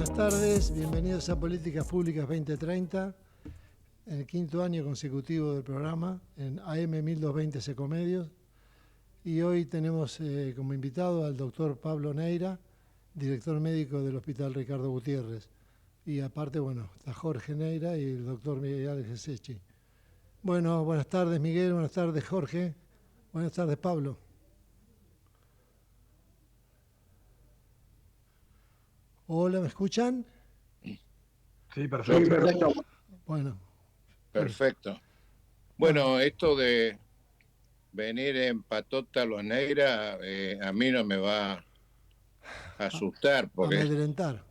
Buenas tardes, bienvenidos a Políticas Públicas 2030, en el quinto año consecutivo del programa, en AM 1220 Secomedios. Y hoy tenemos como invitado al doctor Pablo Neira, director médico del Hospital Ricardo Gutiérrez. Y aparte, bueno, está Jorge Neira y el doctor Miguel Gesechi. Bueno, buenas tardes Miguel, buenas tardes Jorge, buenas tardes Pablo. Hola, ¿me escuchan? Sí, perfecto. Sí, perfecto. Bueno. Perfecto. Bueno, esto de venir en patota los Neira, a mí no me va a asustar, porque Amedrentar.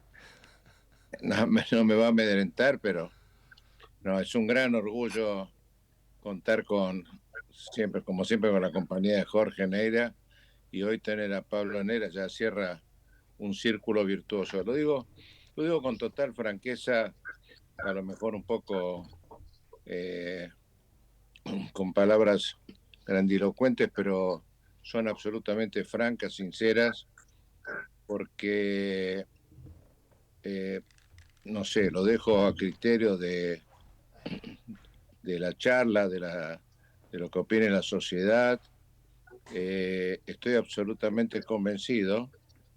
no me va a amedrentar, pero no, es un gran orgullo contar siempre con la compañía de Jorge Neira, y hoy tener a Pablo Neira ya cierra un círculo virtuoso. Lo digo con total franqueza, a lo mejor un poco con palabras grandilocuentes, pero son absolutamente francas, sinceras, porque, no sé, lo dejo a criterio de la charla, de lo que opine la sociedad. Estoy absolutamente convencido,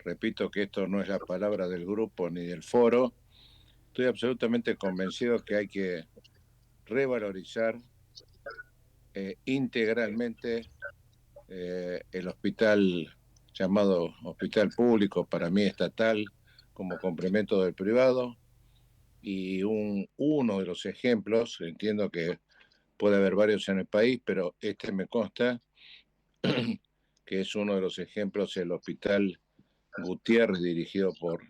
repito que esto no es la palabra del grupo ni del foro, estoy absolutamente convencido que hay que revalorizar integralmente el hospital llamado hospital público, para mí estatal, como complemento del privado, y uno de los ejemplos, entiendo que puede haber varios en el país, pero este me consta que es uno de los ejemplos, el hospital Gutiérrez, dirigido por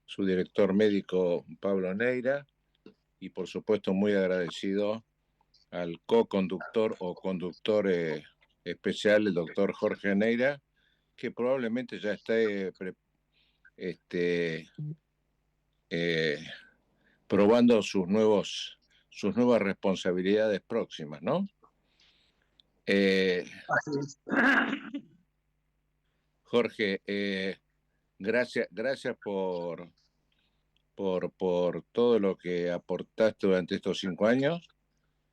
su director médico Pablo Neira, y por supuesto muy agradecido al co-conductor o conductor especial, el doctor Jorge Neira, que probablemente ya esté eh, probando sus nuevas responsabilidades próximas, ¿no? Así es. Jorge, gracias por todo lo que aportaste durante estos 5 años,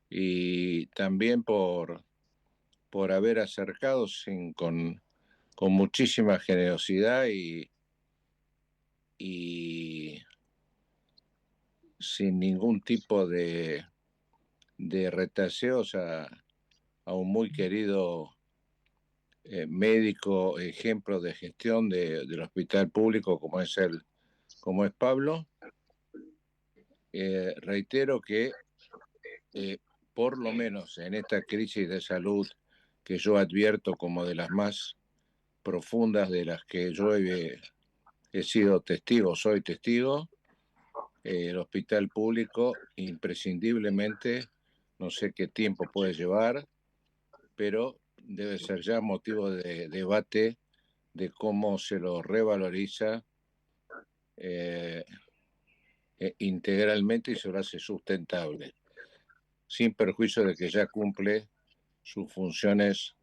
y también por haber acercado con muchísima generosidad y sin ningún tipo de retaseos a un muy querido médico, ejemplo de gestión del hospital público como es Pablo. Reitero que por lo menos en esta crisis de salud, que yo advierto como de las más profundas de las que yo he sido testigo, soy testigo, el hospital público imprescindiblemente, no sé qué tiempo puede llevar, pero debe ser ya motivo de debate de cómo se lo revaloriza eh, integralmente, y se lo hace sustentable, sin perjuicio de que ya cumple sus funciones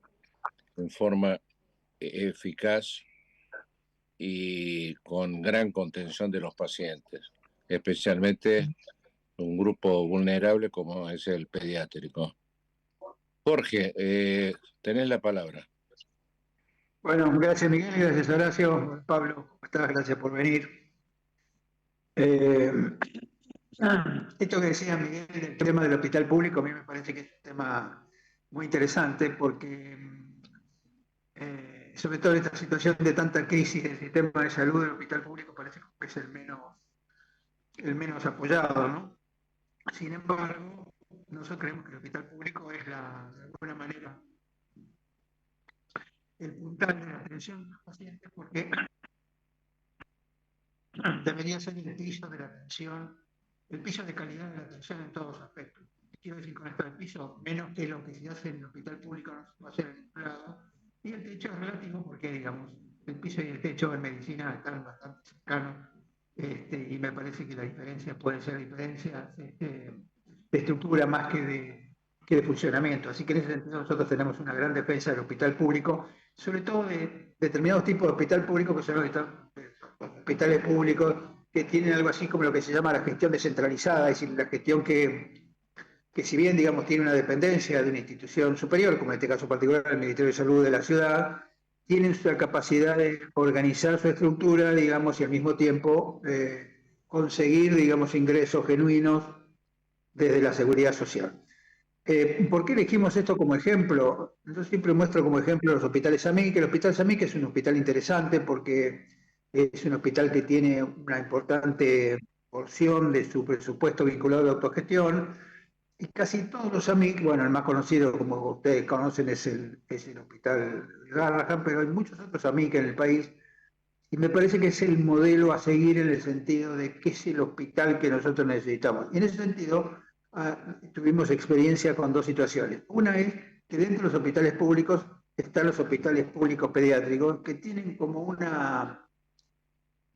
en forma eficaz y con gran contención de los pacientes, especialmente un grupo vulnerable como es el pediátrico. Jorge, tenés la palabra. Bueno, gracias Miguel, gracias Horacio, Pablo, ¿cómo estás? Gracias por venir. Eh, Esto que decía Miguel, el tema del hospital público, a mí me parece que es un tema muy interesante porque, sobre todo en esta situación de tanta crisis del sistema de salud, el hospital público parece que es el menos apoyado, ¿no? Sin embargo, nosotros creemos que el hospital público es de alguna manera el puntal de la atención de los pacientes porque debería ser el piso de la atención, el piso de calidad de la atención en todos los aspectos. Quiero decir con esto el piso, menos que lo que se hace en el hospital público no se puede hacer en ningún lado, y el techo es relativo porque, digamos, el piso y el techo en medicina están bastante cercanos, y me parece que la diferencia puede ser diferencias de estructura más que de funcionamiento. Así que en ese sentido nosotros tenemos una gran defensa del hospital público, sobre todo de determinados tipos de hospital público que son los hospitales públicos que tienen algo así como lo que se llama la gestión descentralizada, es decir, la gestión que si bien, digamos, tiene una dependencia de una institución superior, como en este caso particular el Ministerio de Salud de la ciudad, tienen la capacidad de organizar su estructura, digamos, y al mismo tiempo conseguir, digamos, ingresos genuinos desde la seguridad social. ¿Por qué elegimos esto como ejemplo? Yo siempre muestro como ejemplo los hospitales AMIC. El hospital AMIC es un hospital interesante porque es un hospital que tiene una importante porción de su presupuesto vinculado a la autogestión, y casi todos los AMIC, bueno, el más conocido, como ustedes conocen, es el Hospital Garrahan, pero hay muchos otros AMIC en el país, y me parece que es el modelo a seguir en el sentido de qué es el hospital que nosotros necesitamos. Y en ese sentido, tuvimos experiencia con dos situaciones. Una es que dentro de los hospitales públicos están los hospitales públicos pediátricos, que tienen como una,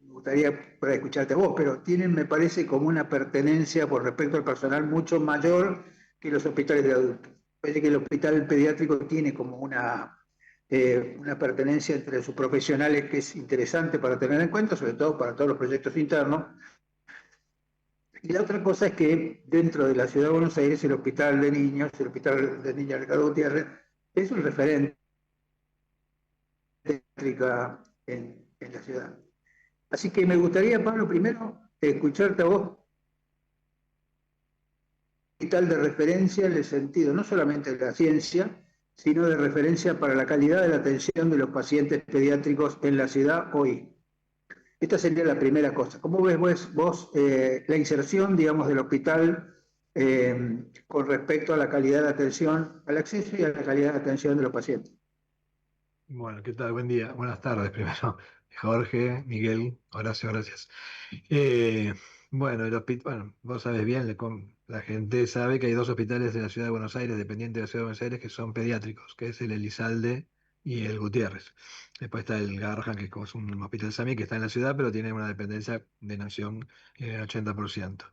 me gustaría poder escucharte a vos, pero tienen, me parece, como una pertenencia por respecto al personal mucho mayor que los hospitales de adultos. Parece que el hospital pediátrico tiene como una pertenencia entre sus profesionales que es interesante para tener en cuenta, sobre todo para todos los proyectos internos. Y la otra cosa es que dentro de la ciudad de Buenos Aires el hospital de niños, el hospital de niños Ricardo Gutiérrez, es un referente en la ciudad. Así que me gustaría, Pablo, primero escucharte a vos, hospital de referencia en el sentido no solamente de la ciencia, sino de referencia para la calidad de la atención de los pacientes pediátricos en la ciudad hoy. Esta sería la primera cosa. ¿Cómo ves vos la inserción, digamos, del hospital con respecto a la calidad de atención, al acceso y a la calidad de atención de los pacientes? Bueno, ¿qué tal? Buen día. Buenas tardes primero. Jorge, Miguel, Horacio, gracias. Bueno, bueno, vos sabés bien, la gente sabe que hay dos hospitales de la ciudad de Buenos Aires, dependientes de la ciudad de Buenos Aires, que son pediátricos, que es el Elizalde y el Gutiérrez. Después está el Garrahan, que es un hospital SAMI que está en la ciudad, pero tiene una dependencia de Nación en el 80%.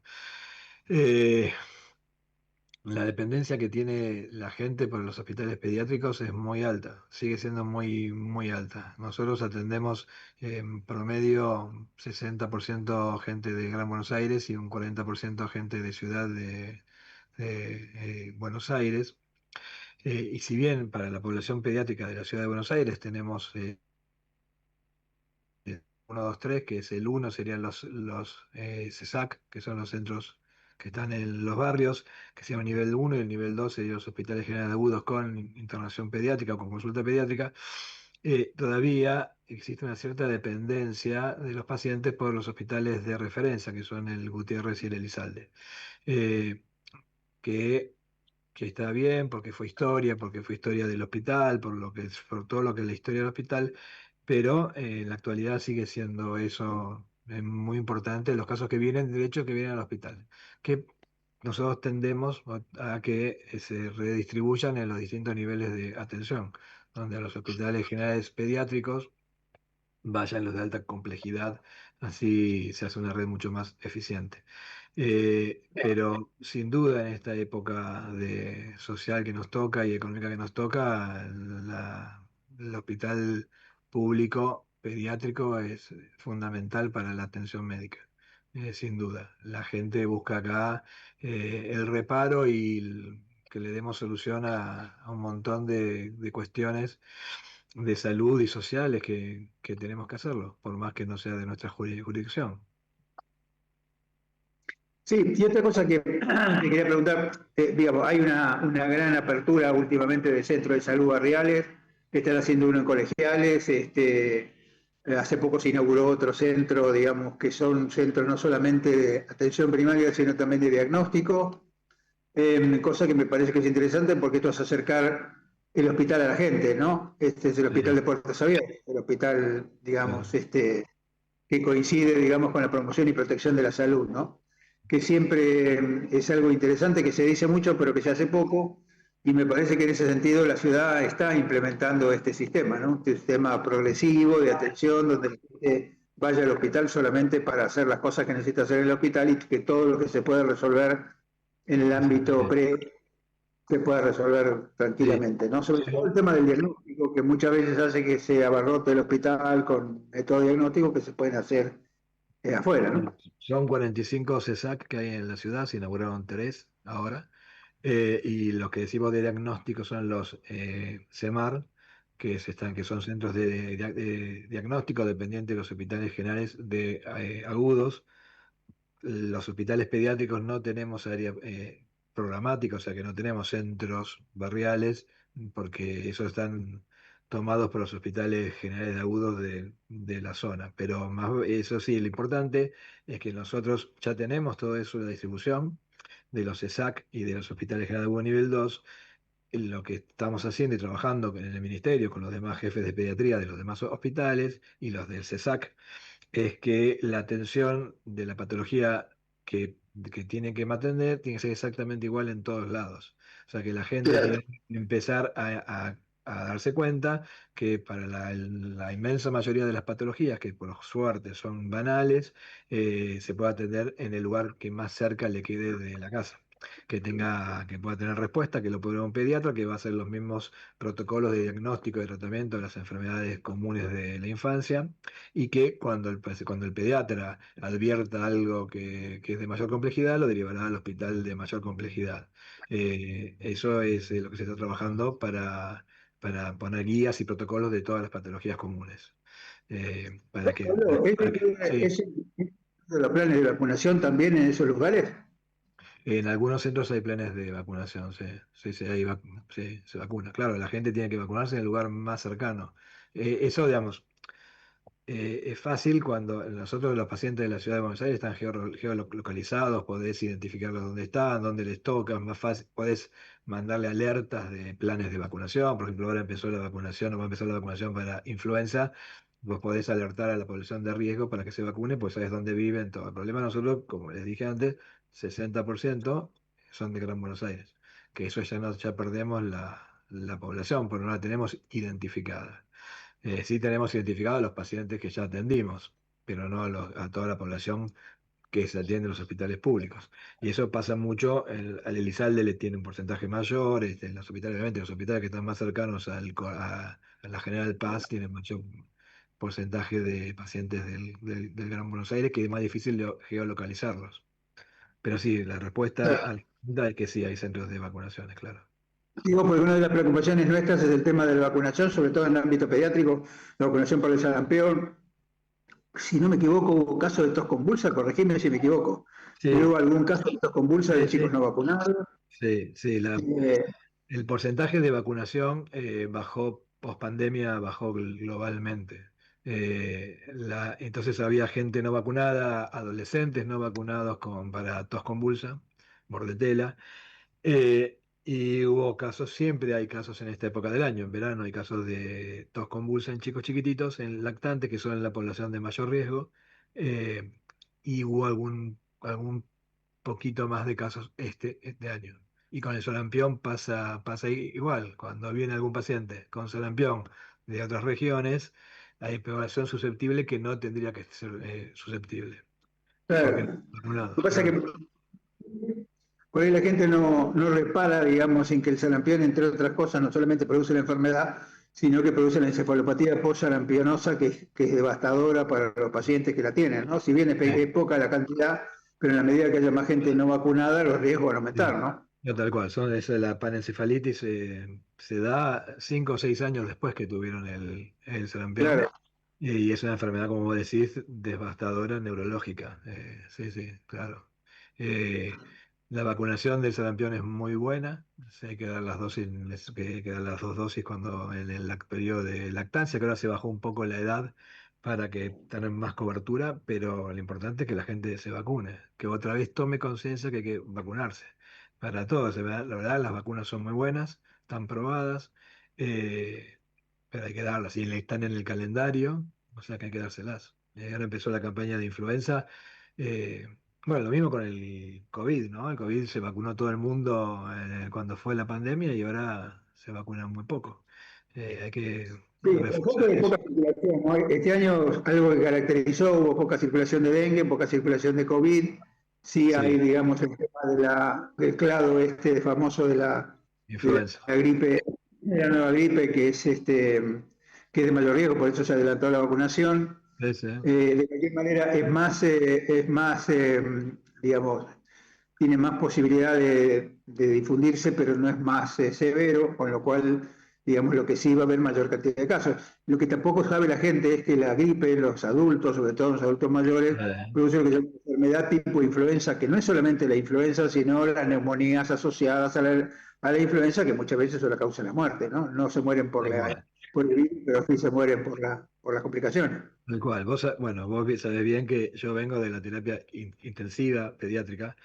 La dependencia que tiene la gente por los hospitales pediátricos es muy alta, sigue siendo muy, muy alta. Nosotros atendemos en promedio 60% gente de Gran Buenos Aires y un 40% gente de Ciudad de Buenos Aires. Y si bien para la población pediátrica de la Ciudad de Buenos Aires tenemos 1, 2, 3, que es el 1 serían los CESAC, que son los centros que están en los barrios, que se llama nivel 1, y el nivel 2 serían los hospitales generales agudos con internación pediátrica o con consulta pediátrica. Todavía existe una cierta dependencia de los pacientes por los hospitales de referencia, que son el Gutiérrez y el Elizalde. Eh, que está bien, porque fue historia del hospital, por todo lo que es la historia del hospital, pero en la actualidad sigue siendo eso muy importante, los casos que vienen, de hecho, que vienen al hospital, que nosotros tendemos a que se redistribuyan en los distintos niveles de atención, donde a los hospitales generales pediátricos vayan los de alta complejidad, así se hace una red mucho más eficiente. Pero sin duda en esta época social que nos toca y económica que nos toca, el hospital público pediátrico es fundamental para la atención médica. Sin duda, la gente busca acá el reparo y que le demos solución a un montón de cuestiones de salud y sociales que tenemos que hacerlo, por más que no sea de nuestra jurisdicción. Sí, y otra cosa que te quería preguntar, digamos, hay una gran apertura últimamente de centros de salud barriales, que están haciendo uno en Colegiales, hace poco se inauguró otro centro, digamos, que son centros no solamente de atención primaria, sino también de diagnóstico, cosa que me parece que es interesante porque esto es acercar el hospital a la gente, ¿no? Este es el hospital de puertas abiertas, el hospital, digamos, que coincide, digamos, con la promoción y protección de la salud, ¿no? Que siempre es algo interesante, que se dice mucho, pero que se hace poco, y me parece que en ese sentido la ciudad está implementando este sistema, ¿no? Este sistema progresivo de atención, donde la gente vaya al hospital solamente para hacer las cosas que necesita hacer en el hospital, y que todo lo que se puede resolver en el ámbito se pueda resolver tranquilamente, ¿no? Sobre todo el tema del diagnóstico, que muchas veces hace que se abarrote el hospital con métodos diagnósticos que se pueden hacer afuera, ¿no? Son 45 CESAC que hay en la ciudad, se inauguraron 3 ahora. Y los que decimos de diagnóstico son los CEMAR, que son centros de diagnóstico dependientes de los hospitales generales de agudos. Los hospitales pediátricos no tenemos área programática, o sea que no tenemos centros barriales, porque esos están tomados por los hospitales generales de agudos de la zona. Pero más, eso sí, lo importante es que nosotros ya tenemos todo eso, la distribución de los ESAC y de los hospitales generales de agudo nivel 2. Lo que estamos haciendo y trabajando en el ministerio con los demás jefes de pediatría de los demás hospitales y los del CESAC es que la atención de la patología que tiene que atender tiene que ser exactamente igual en todos lados. O sea, que la gente Claro. tiene que empezar a darse cuenta que para la inmensa mayoría de las patologías, que por suerte son banales, se puede atender en el lugar que más cerca le quede de la casa. Que pueda tener respuesta, que lo pueda ver un pediatra, que va a hacer los mismos protocolos de diagnóstico y tratamiento de las enfermedades comunes de la infancia, y que cuando el pediatra advierta algo que es de mayor complejidad, lo derivará al hospital de mayor complejidad. Eso es lo que se está trabajando para poner guías y protocolos de todas las patologías comunes. Para que, Pablo, sí. ¿es de los planes de vacunación también en esos lugares? En algunos centros hay planes de vacunación, sí, sí, sí, sí, se vacuna. Claro, la gente tiene que vacunarse en el lugar más cercano. Eso, digamos, es fácil cuando nosotros los pacientes de la ciudad de Buenos Aires están geolocalizados, podés identificarlos dónde están, dónde les toca, es más fácil, podés mandarle alertas de planes de vacunación. Por ejemplo, ahora empezó la vacunación, o va a empezar la vacunación para influenza. Vos podés alertar a la población de riesgo para que se vacune, pues sabes dónde viven, todo. El problema nosotros, como les dije antes, 60% son de Gran Buenos Aires, que eso ya perdemos la población, porque no la tenemos identificada. Sí tenemos identificados a los pacientes que ya atendimos, pero no a toda la población que se atiende en los hospitales públicos. Y eso pasa mucho, al Elizalde le tiene un porcentaje mayor, en los hospitales, obviamente, los hospitales que están más cercanos a la General Paz tienen mayor porcentaje de pacientes del Gran Buenos Aires, que es más difícil geolocalizarlos. Pero sí, la respuesta a la pregunta es que sí, hay centros de vacunaciones, claro. Digo, porque una de las preocupaciones nuestras es el tema de la vacunación, sobre todo en el ámbito pediátrico, la vacunación por el sarampión. Si no me equivoco, hubo casos de tos convulsa, corregime si me equivoco. Sí, Hubo algún caso de tos convulsa de sí, chicos sí. no vacunados. Sí, sí, Eh, el porcentaje de vacunación bajó, post pandemia bajó globalmente. Entonces había gente no vacunada, adolescentes no vacunados para tos convulsa, bordetela, y hubo casos, siempre hay casos en esta época del año, en verano hay casos de tos convulsa en chicos chiquititos, en lactantes, que son la población de mayor riesgo, eh, y hubo algún poquito más de casos este año. Y con el sarampión pasa igual. Cuando viene algún paciente con sarampión de otras regiones, hay población susceptible que no tendría que ser susceptible, porque no claro. están Lo que vacunados, pasa es claro. que por ahí la gente no repara, digamos, en que el sarampión, entre otras cosas, no solamente produce la enfermedad, sino que produce la encefalopatía post-sarampionosa, que es devastadora para los pacientes que la tienen, ¿no? Si bien es poca la cantidad, pero en la medida que haya más gente no vacunada, los riesgos van a aumentar, Sí. ¿no? No, tal cual. La panencefalitis se da 5 o 6 años después que tuvieron el sarampión. Claro. Y es una enfermedad, como vos decís, devastadora neurológica. Sí, sí, claro. Eh, la vacunación del sarampión es muy buena. Sí, hay que dar las dosis, hay que dar las 2 dosis cuando en el periodo de lactancia, que ahora se bajó un poco la edad para que tengan más cobertura, pero lo importante es que la gente se vacune, que otra vez tome conciencia que hay que vacunarse. Para todos, la verdad, las vacunas son muy buenas, están probadas. eh, pero hay que darlas, y están en el calendario, o sea que hay que dárselas. Ahora empezó la campaña de influenza. eh, bueno, lo mismo con el COVID, ¿no? El COVID se vacunó todo el mundo cuando fue la pandemia y ahora se vacuna muy poco. Hay que Sí, reforzar poca eso. circulación, ¿no? Este año algo que caracterizó, hubo poca circulación de dengue, poca circulación de COVID. Sí hay, Sí, digamos, el tema del clado este famoso de influenza. la gripe, de la nueva gripe, que es de mayor riesgo, por eso se adelantó la vacunación. Sí, sí. De cualquier manera, digamos, tiene más posibilidad de difundirse, pero no es más severo, con lo cual, digamos, lo que sí va a haber mayor cantidad de casos. Lo que tampoco sabe la gente es que la gripe en los adultos, sobre todo en los adultos mayores, produce lo que se llama enfermedad tipo influenza, que no es solamente la influenza, sino las neumonías asociadas a la influenza, que muchas veces son la causa de la muerte, ¿no? No se mueren por el virus, pero sí se mueren por las complicaciones. Tal cual. Bueno, vos sabés bien que yo vengo de la terapia intensiva pediátrica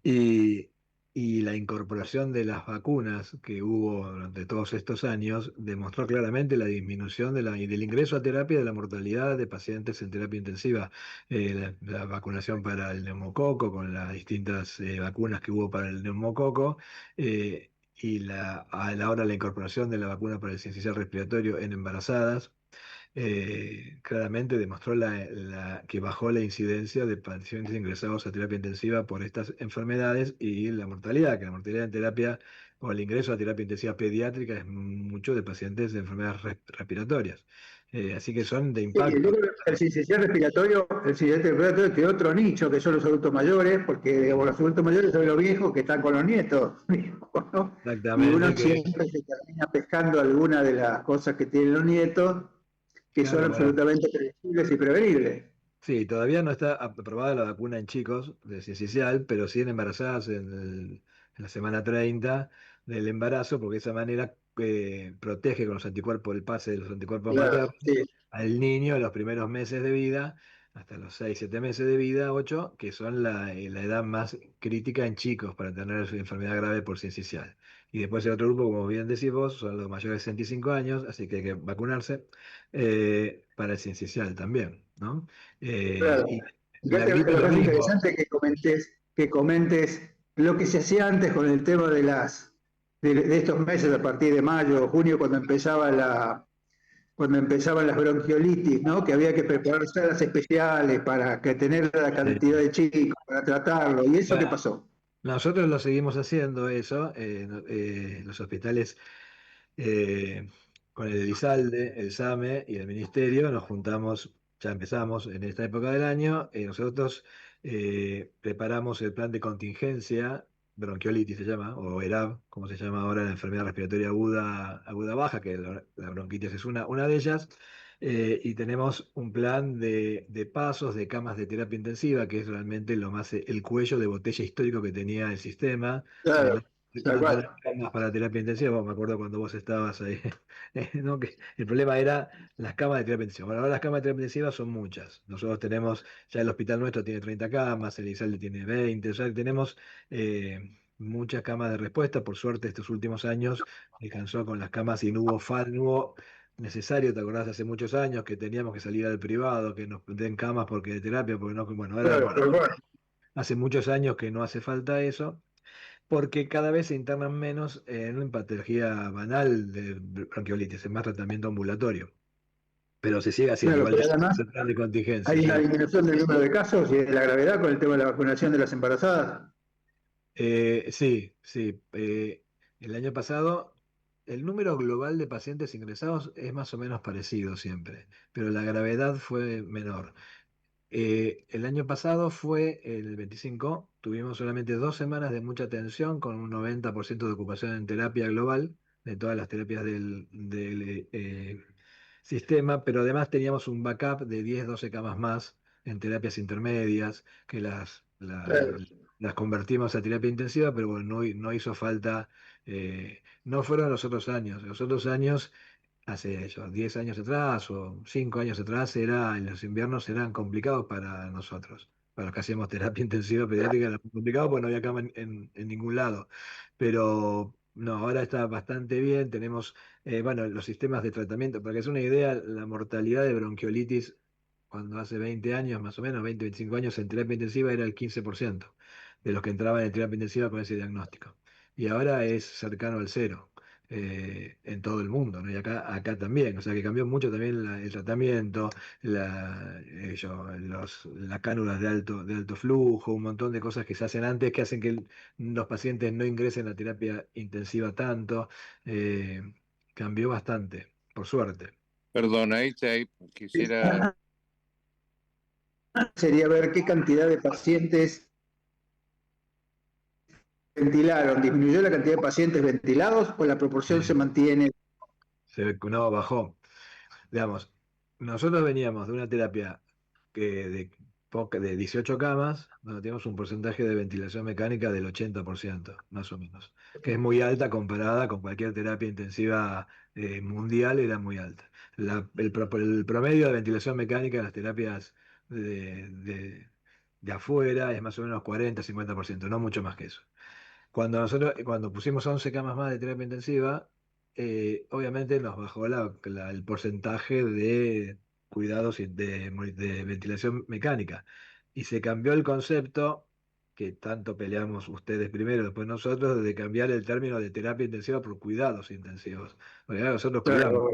y, y la incorporación de las vacunas que hubo durante todos estos años demostró claramente la disminución del ingreso a terapia y de la mortalidad de pacientes en terapia intensiva. La vacunación para el neumococo, con las distintas vacunas que hubo para el neumococo. Y a la hora de la incorporación de la vacuna para el sincicial respiratorio en embarazadas, claramente demostró que bajó la incidencia de pacientes ingresados a terapia intensiva por estas enfermedades y la mortalidad, que la mortalidad en terapia o el ingreso a terapia intensiva pediátrica es mucho de pacientes de enfermedades respiratorias. Así que son de Sí, y impacto. luego el sincicial respiratorio tiene otro nicho, que son los adultos mayores, porque digamos, los adultos mayores son los viejos que están con los nietos, ¿no? Y uno Exactamente, siempre se termina pescando alguna de las cosas que tienen los nietos, que son claro, bueno, absolutamente predecibles y prevenibles. sí, todavía no está aprobada la vacuna en chicos de sincicial, pero sí en embarazadas en la semana 30 del embarazo, porque de esa manera protege con los anticuerpos, el pase de los anticuerpos Claro, maternos sí. al niño en los primeros meses de vida, hasta los 6 7 meses de vida, 8 que son la edad más crítica en chicos para tener su enfermedad grave por sincicial. Y después el otro grupo, como bien decís vos, son los mayores de 65 años, así que hay que vacunarse para el sincicial también, ¿no? Claro. Y la Fíjate, gripe me es lo parece mismo. interesante que comentes lo que se hacía antes con el tema de estos meses, a partir de mayo o junio, cuando empezaban las bronquiolitis, ¿no? Que había que preparar salas especiales para que tener la cantidad de chicos, para tratarlo. ¿Y eso qué Bueno, pasó? nosotros lo seguimos haciendo eso, los hospitales eh, con el Elizalde, el SAME y el Ministerio nos juntamos, ya empezamos en esta época del año, nosotros preparamos el plan de contingencia, bronquiolitis se llama, o ERAB, como se llama ahora la enfermedad respiratoria aguda baja, que la bronquitis es una de ellas. Y tenemos un plan de pasos, de camas de terapia intensiva, que es realmente lo más, el cuello de botella histórico que tenía el sistema. Claro, tal No tener cual. camas para terapia intensiva. Bueno, me acuerdo cuando vos estabas ahí, ¿no? Que el problema era las camas de terapia intensiva. Bueno, ahora las camas de terapia intensiva son muchas. Nosotros tenemos, ya el hospital nuestro tiene 30 camas, el ISALDE tiene 20, o sea, que tenemos muchas camas de respuesta. Por suerte, estos últimos años alcanzó con las camas y no hubo necesario, ¿te acordás? Hace muchos años que teníamos que salir al privado, que nos den camas porque de terapia, porque no, bueno, ahora Claro, tal cual. hace muchos años que no hace falta eso porque cada vez se internan menos en una patología banal de bronquiolitis, es más tratamiento ambulatorio. Pero se sigue haciendo, Claro, igual pero además de plan de contingencia, hay una sí. disminución del número de casos y de la gravedad con el tema de la vacunación de las embarazadas. Sí, sí. El año pasado, el número global de pacientes ingresados es más o menos parecido siempre, pero la gravedad fue menor. El año pasado fue el 25, tuvimos solamente 2 semanas de mucha tensión con un 90% de ocupación en terapia global, de todas las terapias del sistema, pero además teníamos un backup de 10 12 camas más en terapias intermedias, que Claro. las convertimos a terapia intensiva, pero bueno, no hizo falta, no fueron los otros años hace eso, 10 años atrás o 5 años atrás, los inviernos eran complicados para nosotros. Para los que hacíamos terapia intensiva pediátrica era muy complicado porque no había cama en ningún lado. Pero no, ahora está bastante bien. Tenemos, bueno, los sistemas de tratamiento. Para que es una idea, la mortalidad de bronquiolitis cuando hace 20 años, más o menos, 20 25 años en terapia intensiva era el 15% de los que entraban en terapia intensiva con ese diagnóstico. Y ahora es cercano al cero en todo el mundo, ¿no? Y acá también, o sea que cambió mucho también el tratamiento, las cánulas de alto flujo, un montón de cosas que se hacen antes que hacen que los pacientes no ingresen a terapia intensiva tanto. Cambió bastante, por suerte. Perdón, ahí quisiera sería ver qué cantidad de pacientes ventilaron. ¿Disminuyó la cantidad de pacientes ventilados o la proporción se mantiene? Se ve que no bajó. Digamos, nosotros veníamos de una terapia de 18 camas, donde teníamos un porcentaje de ventilación mecánica del 80%, más o menos, que es muy alta comparada con cualquier terapia intensiva mundial, era muy alta. El promedio de ventilación mecánica en las terapias de, de- de afuera es más o menos 40-50%, no mucho más que eso. Cuando pusimos 11 camas más de terapia intensiva, obviamente nos bajó el porcentaje de cuidados y de ventilación mecánica. Y se cambió el concepto, que tanto peleamos ustedes primero, después nosotros, de cambiar el término de terapia intensiva por cuidados intensivos. Porque claro, nosotros cuidamos. Claro,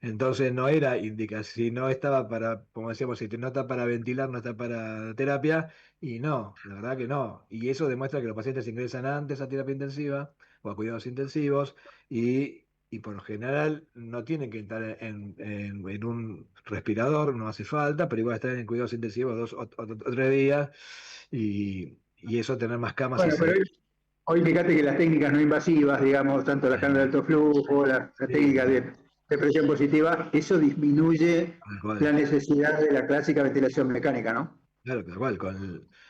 Entonces no era si no estaba para, como decíamos, si no está para ventilar, no está para terapia, y no, la verdad que no. Y eso demuestra que los pacientes ingresan antes a terapia intensiva o a cuidados intensivos y por lo general no tienen que estar en un respirador, no hace falta, pero igual estar en cuidados intensivos 2 o 3 días y eso tener más camas y bueno, pero seguir. hoy fíjate que las técnicas no invasivas, digamos, tanto la cámara de alto flujo, la Sí, técnica de presión positiva, eso disminuye tal cual. la necesidad de la clásica ventilación mecánica, ¿no? Claro, tal cual,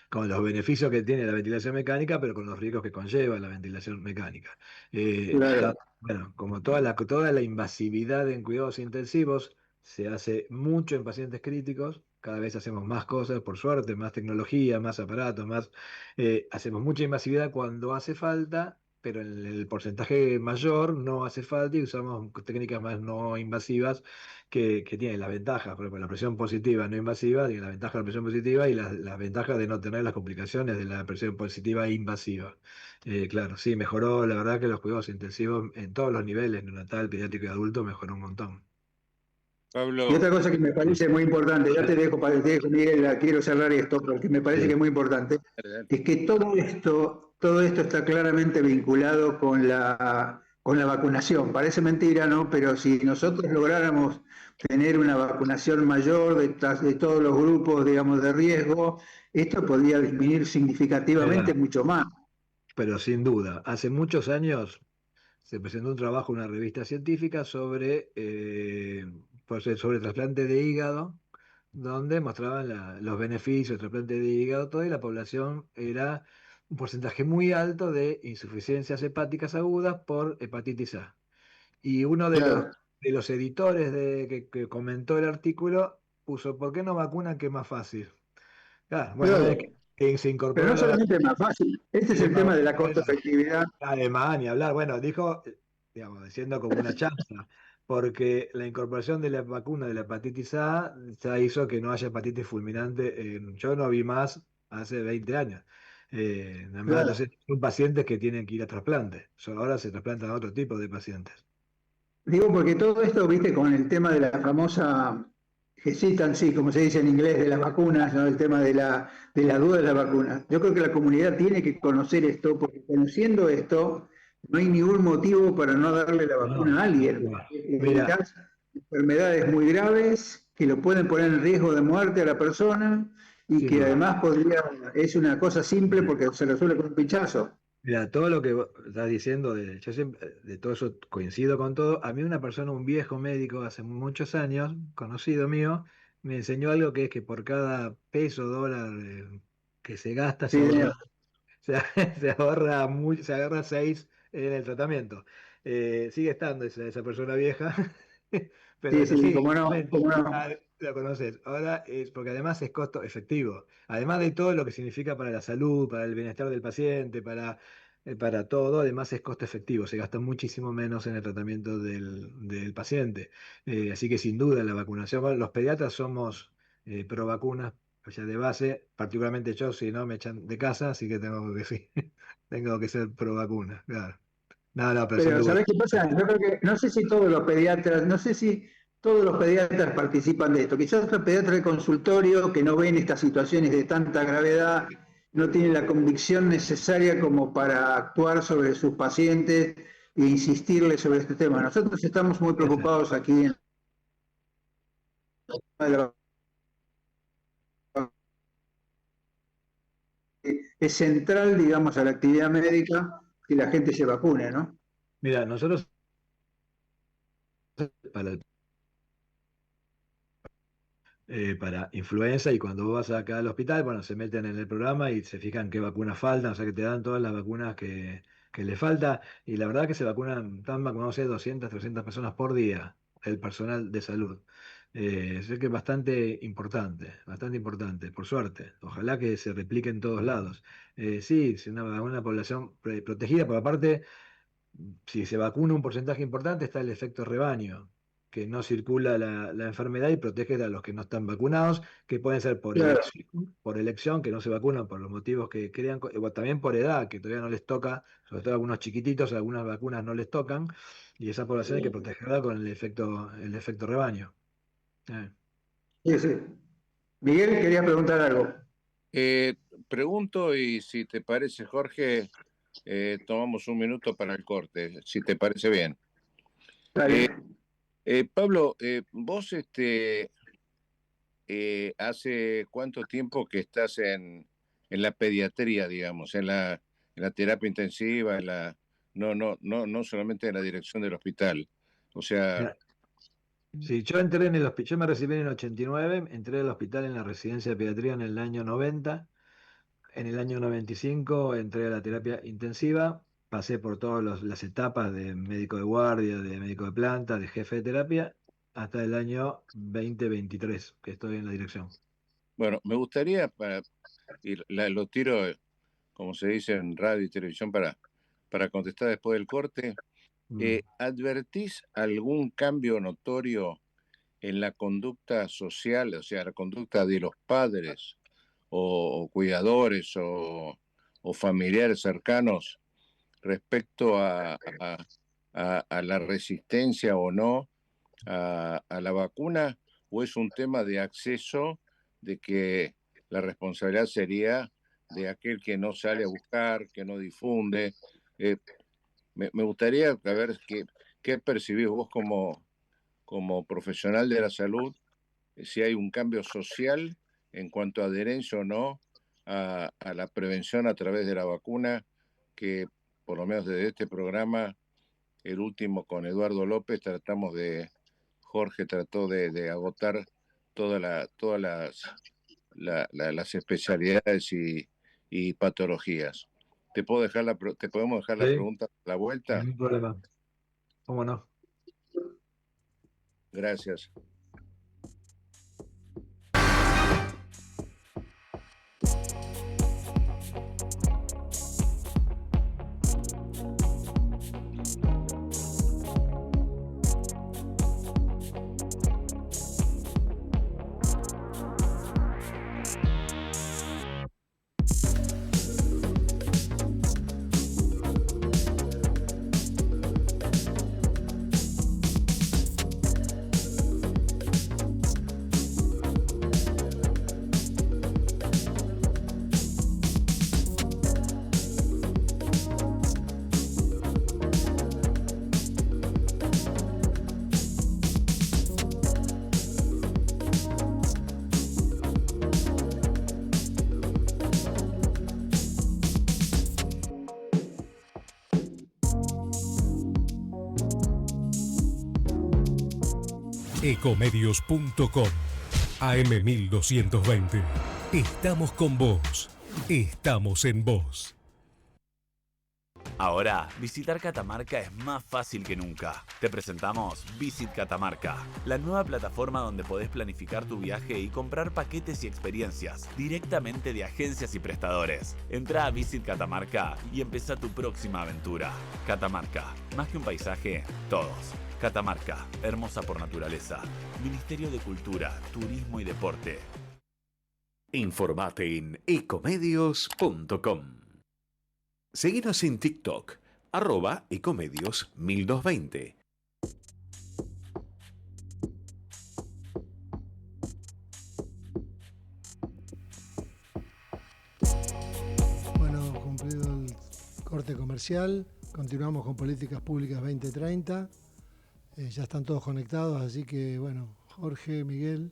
con los beneficios que tiene la ventilación mecánica, pero con los riesgos que conlleva la ventilación mecánica. Claro. Bueno, como toda la invasividad en cuidados intensivos se hace mucho en pacientes críticos, cada vez hacemos más cosas, por suerte, más tecnología, más aparatos, hacemos mucha invasividad cuando hace falta, pero en el porcentaje mayor no hace falta y usamos técnicas más no invasivas que tiene las ventajas, por ejemplo, la presión positiva no invasiva, tiene la ventaja de la presión positiva y las ventajas de no tener las complicaciones de la presión positiva invasiva. Claro, sí, mejoró, la verdad que los cuidados intensivos en todos los niveles, neonatal, pediátrico y adulto, mejoró un montón. Y Pablo, otra cosa que me parece muy importante, ya te dejo, Miguel, quiero cerrar esto, porque me parece que Sí, es muy importante, es que todo esto está claramente vinculado con la vacunación. Parece mentira, ¿no? Pero si nosotros lográramos tener una vacunación mayor de todos los grupos, digamos, de riesgo, esto podría disminuir significativamente era, mucho más. pero sin duda, hace muchos años se presentó un trabajo en una revista científica sobre trasplante de hígado, donde mostraban los beneficios del trasplante de hígado, todo, y la población era un porcentaje muy alto de insuficiencias hepáticas agudas por hepatitis A. Y uno Claro. de los editores que comentó el artículo puso, ¿por qué no vacunan que es más fácil? Claro, bueno, una vez Claro. que se Pero incorporó no solamente es más fácil, este es el tema de la costo bueno, efectividad. Alemania, ni hablar, bueno, dijo, digamos, diciendo como una chanza, porque la incorporación de la vacuna de la hepatitis A ya hizo que no haya hepatitis fulminante. Yo no vi más hace 20 años. Nada más, Claro. entonces son pacientes que tienen que ir a trasplante. Ahora se trasplantan a otro tipo de pacientes. Digo, porque todo esto, viste, con el tema de la famosa hesitancy, como se dice en inglés, de las vacunas, ¿no? El tema de la duda de las vacunas. Yo creo que la comunidad tiene que conocer esto, porque conociendo esto, no hay ningún motivo para no darle la vacuna No, a sin alguien. duda. Mira, Evitas enfermedades muy graves que lo pueden poner en riesgo de muerte a la persona y sin que duda. además es una cosa simple porque se resuelve con un pinchazo. Mira, todo lo que vos estás diciendo, yo siempre, de todo eso coincido con todo. A mí una persona, un viejo médico hace muchos años, conocido mío, me enseñó algo que es que por cada peso, dólar que se gasta, Sí, señor. se, se agarra 6 en el tratamiento. Sigue estando esa persona vieja, pero Sí, es sí, así, cómo no, realmente. cómo no. Ah, la conoces. Ahora es porque además es costo efectivo. Además de todo lo que significa para la salud, para el bienestar del paciente, para todo, además es costo efectivo. Se gasta muchísimo menos en el tratamiento del paciente. Así que sin duda la vacunación, bueno, los pediatras somos pro vacunas, o sea, de base, particularmente yo, si no me echan de casa, así que tengo que sí, tengo que ser pro vacuna, claro. No, no, pero son de Pero buena. ¿sabés qué pasa? Yo creo que, no sé si todos los pediatras, no sé si todos los pediatras participan de esto. Quizás los pediatras de consultorio que no ven estas situaciones de tanta gravedad, no tienen la convicción necesaria como para actuar sobre sus pacientes e insistirles sobre este tema. Nosotros estamos muy preocupados aquí en la es central, digamos, a la actividad médica que la gente se vacune, ¿no? Mira, nosotros para, para influenza y cuando vos vas acá al hospital, bueno, se meten en el programa y se fijan qué vacunas faltan, o sea que te dan todas las vacunas que le falta y la verdad que se vacunan, están vacunados 200, 300 personas por día, el personal de salud. Sé que es bastante importante, por suerte. Ojalá que se replique en todos lados. Sí, es una población protegida, por aparte si se vacuna un porcentaje importante, está el efecto rebaño, que no circula la enfermedad y protege a los que no están vacunados, que pueden ser Claro. por elección, que no se vacunan por los motivos que crean, o también por edad, que todavía no les toca, sobre todo a algunos chiquititos, algunas vacunas no les tocan, y esa población hay que protegerla con el efecto rebaño. Eh. Sí, sí. Miguel, quería preguntar algo. Eh, Pregunto y si te parece, Jorge, tomamos un minuto para el corte, si te parece bien. Eh, Dale. Pablo, vos ¿hace cuánto tiempo que estás en la pediatría, digamos, en la terapia intensiva, no solamente en la dirección del hospital? O sea, Mira, sí, yo entré en el hospital, yo me recibí en el 89, entré al hospital en la residencia de pediatría en el año 90. En el año 95 entré a la terapia intensiva, pasé por todas las etapas de médico de guardia, de médico de planta, de jefe de terapia, hasta el año 2023, que estoy en la dirección. bueno, me gustaría, y lo tiro, como se dice en radio y televisión, para contestar después del corte. Mm. ¿Advertís algún cambio notorio en la conducta social, o sea, la conducta de los padres o cuidadores o familiares cercanos respecto a la resistencia o no a la vacuna? ¿O es un tema de acceso, de que la responsabilidad sería de aquel que no sale a buscar, que no difunde? Eh, Me gustaría saber qué percibís vos como profesional de la salud, si hay un cambio social en cuanto a adherencia o no a la prevención a través de la vacuna, que por lo menos desde este programa, el último con Eduardo López, Jorge trató de agotar todas las especialidades y patologías. ¿Te podemos dejar la Sí, pregunta a la vuelta? ningún problema. ¿Cómo no? Gracias. Ecomedios.com AM1220. Estamos con vos. Estamos en vos. Ahora, visitar Catamarca es más fácil que nunca. Te presentamos Visit Catamarca, la nueva plataforma donde podés planificar tu viaje y comprar paquetes y experiencias directamente de agencias y prestadores. Entrá a Visit Catamarca y empezá tu próxima aventura. Catamarca, más que un paisaje, todos. Catamarca, hermosa por naturaleza. Ministerio de Cultura, Turismo y Deporte. Informate en ecomedios.com. Seguinos en TikTok, @ecomedios1220. Bueno, cumplido el corte comercial, continuamos con Políticas Públicas 2030. Ya están todos conectados, así que bueno, Jorge, Miguel.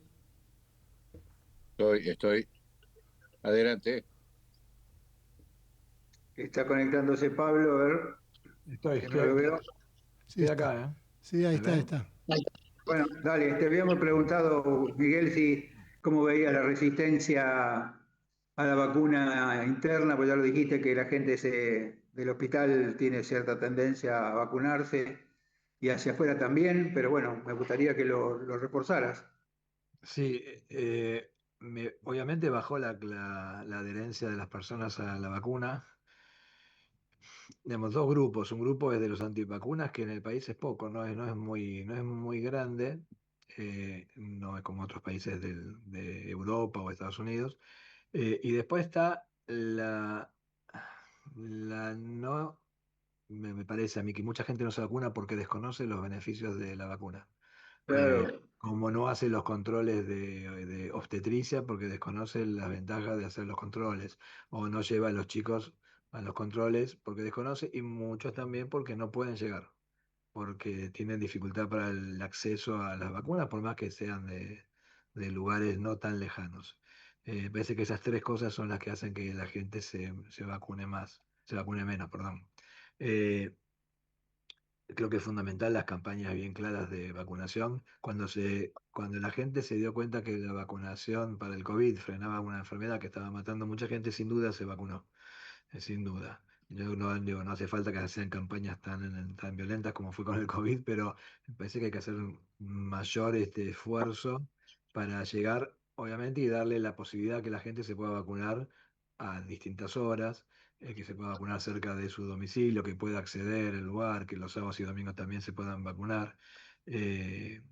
Estoy. Adelante. Está conectándose Pablo, a ver, que no lo veo. Sí, Estoy está. acá, ¿eh? Sí, ahí ¿Me está, ven? está. Bueno, dale, te habíamos preguntado, Miguel, si cómo veía la resistencia a la vacuna interna, pues ya lo dijiste que la gente del hospital tiene cierta tendencia a vacunarse y hacia afuera también, pero bueno, me gustaría que lo reforzaras. Sí, obviamente bajó la adherencia de las personas a la vacuna. Tenemos dos grupos. Un grupo es de los antivacunas, que en el país es poco, no es muy grande, no es como otros países de Europa o Estados Unidos. Y después está la no, me parece a mí que mucha gente no se vacuna porque desconoce los beneficios de la vacuna. Claro, Como no hace los controles de obstetricia porque desconoce las ventajas de hacer los controles, o no lleva a los chicos a los controles porque desconoce, y muchos también porque no pueden llegar, porque tienen dificultad para el acceso a las vacunas, por más que sean de lugares no tan lejanos. Parece que esas tres cosas son las que hacen que la gente se vacune menos, perdón. Eh, Creo que es fundamental las campañas bien claras de vacunación. Cuando la gente se dio cuenta que la vacunación para el COVID frenaba una enfermedad que estaba matando a mucha gente, sin duda se vacunó, sin duda. Yo no, digo, no hace falta que sean campañas tan violentas como fue con el COVID, pero me parece que hay que hacer un mayor esfuerzo para llegar, obviamente, y darle la posibilidad que la gente se pueda vacunar a distintas horas, que se pueda vacunar cerca de su domicilio, que pueda acceder al lugar, que los sábados y domingos también se puedan vacunar. Eh,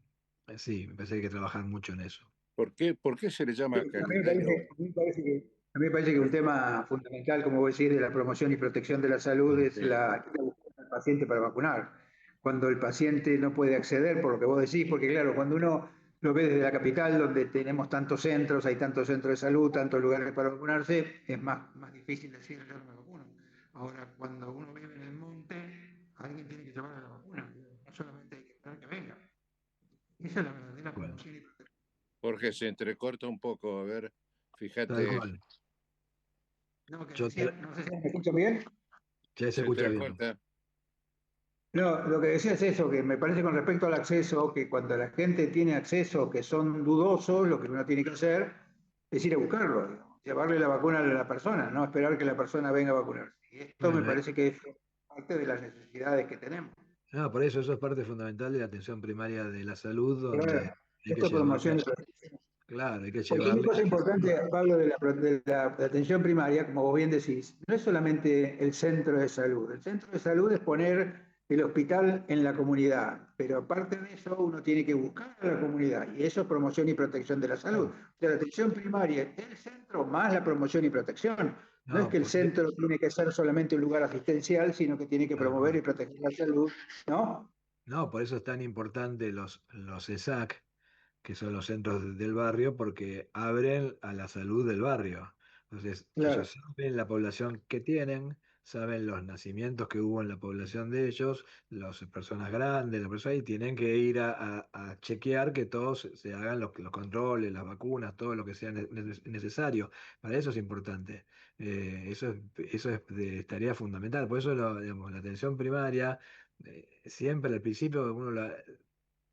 sí, me parece que hay que trabajar mucho en eso. por qué se le sí, llama a mí me parece, calendario? a mí me parece que un tema fundamental, como vos decís, de la promoción y protección de la salud es Sí. la búsqueda del paciente para vacunar. Cuando el paciente no puede acceder, por lo que vos decís, porque claro, cuando uno lo ve desde la capital, donde tenemos tantos centros, hay tantos centros de salud, tantos lugares para vacunarse, es más difícil decir yo no me vacuno. Ahora, cuando uno vive en el monte, alguien tiene que llevar a la vacuna, no solamente hay que esperar que venga. Esa es la verdadera Bueno, promoción y protección. Jorge, se entrecorta un poco, a ver, tal fíjate, cual. No, que Yo decía, no sé si me escuchan bien. ya se se escucha bien. entrecorta. No, lo que decía es eso, que me parece con respecto al acceso, que cuando la gente tiene acceso que son dudosos, lo que uno tiene que hacer es ir a buscarlo, digamos, llevarle la vacuna a la persona, no esperar que la persona venga a vacunarse. Y esto me Bueno, parece que es parte de las necesidades que tenemos. no, por eso es parte fundamental de la atención primaria de la salud, donde Claro, hay que esto es promoción llevarle, de protección. claro, hay que Porque una llevarle. cosa importante, Pablo, de la atención primaria, como vos bien decís, no es solamente el centro de salud. El centro de salud es poner el hospital en la comunidad, pero aparte de eso uno tiene que buscar a la comunidad y eso es promoción y protección de la salud. Claro. O sea, la atención primaria es el centro más la promoción y protección. No es No, que el centro tiene que ser solamente un lugar asistencial, sino que tiene que tal promover cual. y proteger la salud, ¿no? No, por eso es tan importante los ESAC, que son los centros del barrio, porque abren a la salud del barrio. Entonces, Claro. ellos saben la población que tienen, saben los nacimientos que hubo en la población de ellos, las personas grandes, las personas, y tienen que ir a chequear que todos se hagan los controles, las vacunas, todo lo que sea necesario. Para eso es importante. Eso es de tarea fundamental. Por eso, digamos, la atención primaria, siempre al principio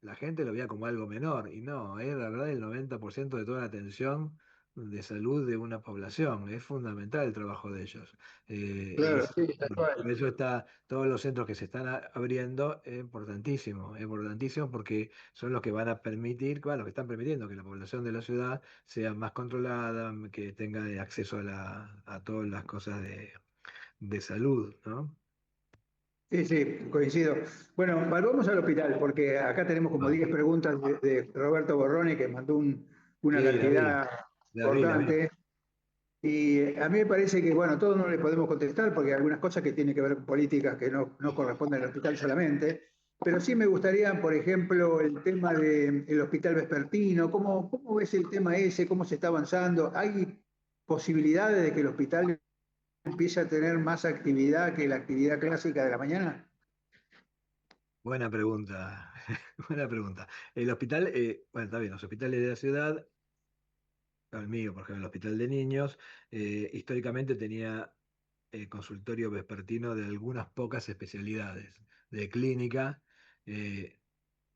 la gente lo veía como algo menor, y no, es la verdad el 90% de toda la atención de salud de una población. Es fundamental el trabajo de ellos. Claro, sí, tal Por cual. eso está, todos los centros que se están abriendo es importantísimo porque son los que van a permitir, bueno, los que están permitiendo que la población de la ciudad sea más controlada, que tenga acceso a todas las cosas de salud, ¿no? Sí, sí, coincido. Bueno, volvamos al hospital, porque acá tenemos como Ah, 10 preguntas de Roberto Borroni, que mandó una sí, cantidad las vi. importante. Y a mí me parece que, bueno, todos no le podemos contestar, porque hay algunas cosas que tienen que ver con políticas que no corresponden al hospital solamente. Pero sí me gustaría, por ejemplo, el tema del hospital vespertino. ¿Cómo ves el tema ese? ¿Cómo se está avanzando? ¿Hay posibilidades de que el hospital empiece a tener más actividad que la actividad clásica de la mañana? Buena pregunta, buena pregunta. El hospital, bueno, está bien, los hospitales de la ciudad, el mío, por ejemplo, el hospital de niños, históricamente tenía consultorio vespertino de algunas pocas especialidades de clínica. Eh,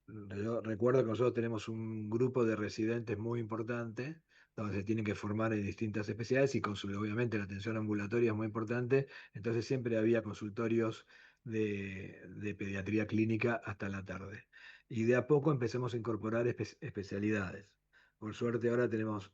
yo recuerdo que nosotros tenemos un grupo de residentes muy importante, donde se tienen que formar en distintas especialidades y obviamente la atención ambulatoria es muy importante, entonces siempre había consultorios de pediatría clínica hasta la tarde. Y de a poco empezamos a incorporar especialidades. Por suerte ahora tenemos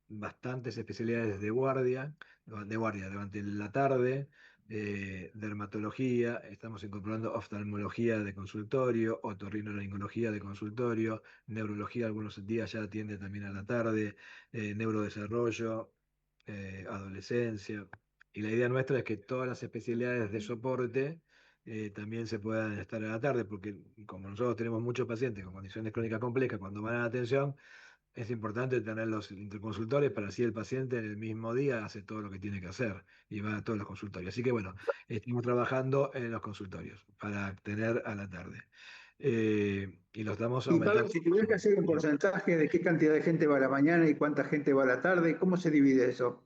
bastantes especialidades de guardia durante la tarde, dermatología, estamos incorporando oftalmología de consultorio, otorrinolaringología de consultorio, neurología algunos días ya atiende también a la tarde, neurodesarrollo, adolescencia. Y la idea nuestra es que todas las especialidades de soporte también se puedan estar a la tarde, porque como nosotros tenemos muchos pacientes con condiciones crónicas complejas, cuando van a la atención, es importante tener los interconsultores para así el paciente en el mismo día hace todo lo que tiene que hacer y va a todos los consultorios. Así que bueno, estamos trabajando en los consultorios para tener a la tarde. Y lo estamos Y Pablo, aumentando. si tuvieras que hacer un porcentaje de qué cantidad de gente va a la mañana y cuánta gente va a la tarde, ¿cómo se divide eso?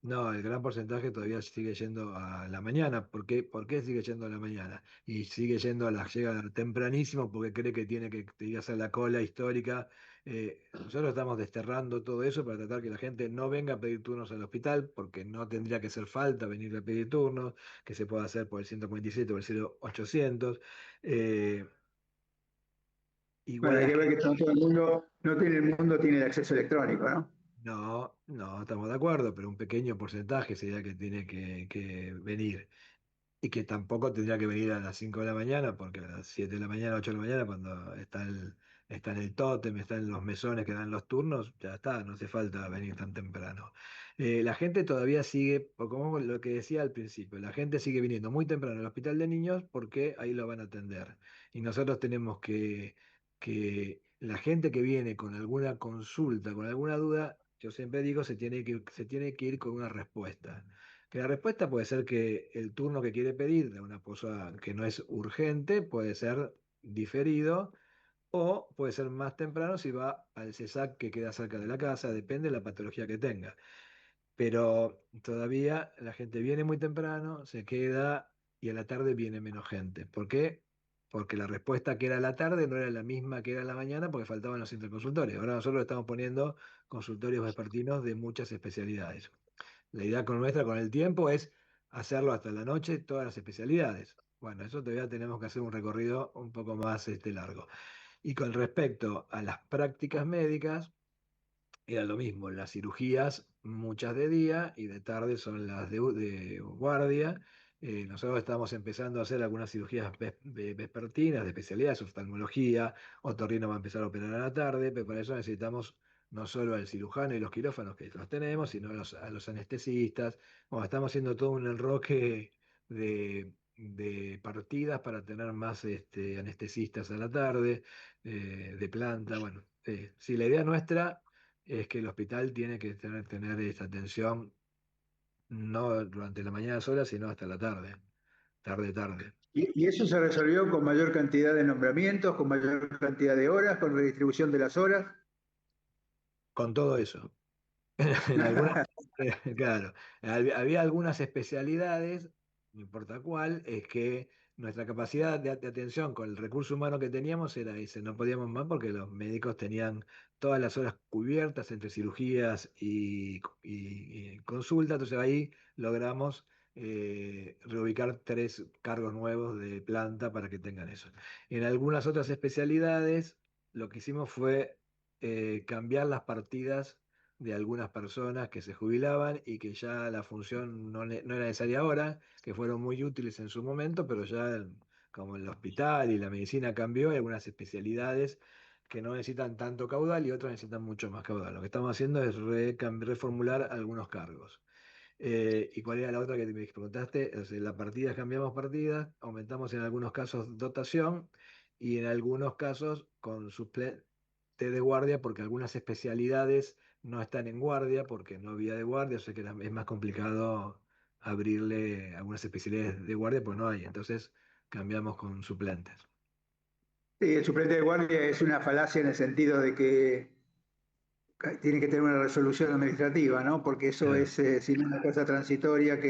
No, el gran porcentaje todavía sigue yendo a la mañana. ¿Por qué sigue yendo a la mañana? Y sigue yendo llega tempranísimo porque cree que tiene que ir a hacer la cola histórica. Nosotros estamos desterrando todo eso para tratar que la gente no venga a pedir turnos al hospital, porque no tendría que hacer falta venir a pedir turnos, que se pueda hacer por el 147 o el 0800. Eh, Bueno, igual hay la que ver que gente. no todo el mundo, no tiene el mundo tiene el acceso electrónico, ¿no? No, no, estamos de acuerdo, pero un pequeño porcentaje sería que tiene que venir. Y que tampoco tendría que venir a las 5 de la mañana, porque a las 7 de la mañana, 8 de la mañana, cuando está en el tótem, está en los mesones que dan los turnos, ya está, no hace falta venir tan temprano. La gente todavía sigue, como lo que decía al principio, la gente sigue viniendo muy temprano al hospital de niños porque ahí lo van a atender. Y nosotros tenemos que la gente que viene con alguna consulta, con alguna duda, yo siempre digo, se tiene que ir con una respuesta. Que la respuesta puede ser que el turno que quiere pedir de una cosa que no es urgente puede ser diferido o puede ser más temprano si va al CESAC que queda cerca de la casa, depende de la patología que tenga. Pero todavía la gente viene muy temprano, se queda y a la tarde viene menos gente. ¿Por qué? Porque la respuesta que era a la tarde no era la misma que era a la mañana porque faltaban los interconsultorios. Ahora nosotros estamos poniendo consultorios vespertinos de muchas especialidades. La idea con nuestra, con el tiempo, es hacerlo hasta la noche, todas las especialidades. Bueno, eso todavía tenemos que hacer un recorrido un poco más largo. Y con respecto a las prácticas médicas, era lo mismo, las cirugías, muchas de día y de tarde son las de guardia. Nosotros estamos empezando a hacer algunas cirugías vespertinas de especialidades, oftalmología, otorrino va a empezar a operar a la tarde, pero para eso necesitamos no solo al cirujano y los quirófanos que los tenemos, sino a los anestesistas. Bueno, estamos haciendo todo un enroque de partidas para tener más anestesistas a la tarde, de planta. Bueno, sí, la idea nuestra es que el hospital tiene que tener esta atención no durante la mañana sola, sino hasta la tarde, tarde, tarde. Y eso se resolvió con mayor cantidad de nombramientos, con mayor cantidad de horas, con redistribución de las horas. Con todo eso. En algunas, claro, había algunas especialidades, no importa cuál, es que nuestra capacidad de atención con el recurso humano que teníamos era ese, no podíamos más porque los médicos tenían todas las horas cubiertas entre cirugías y consulta, entonces ahí logramos reubicar 3 cargos nuevos de planta para que tengan eso. En algunas otras especialidades, lo que hicimos fue cambiar las partidas de algunas personas que se jubilaban y que ya la función no era necesaria ahora, que fueron muy útiles en su momento, pero ya como el hospital y la medicina cambió, hay algunas especialidades que no necesitan tanto caudal y otras necesitan mucho más caudal. Lo que estamos haciendo es reformular algunos cargos. ¿Y cuál era la otra que me preguntaste? O sea, la partida, cambiamos partidas, aumentamos en algunos casos dotación y en algunos casos con suplente de guardia, porque algunas especialidades no están en guardia, porque no había de guardia, o sea que es más complicado abrirle algunas especialidades de guardia, pues no hay. Entonces cambiamos con suplentes. Sí, el suplente de guardia es una falacia en el sentido de que tiene que tener una resolución administrativa, ¿no? Porque eso Claro. es, si no, una cosa transitoria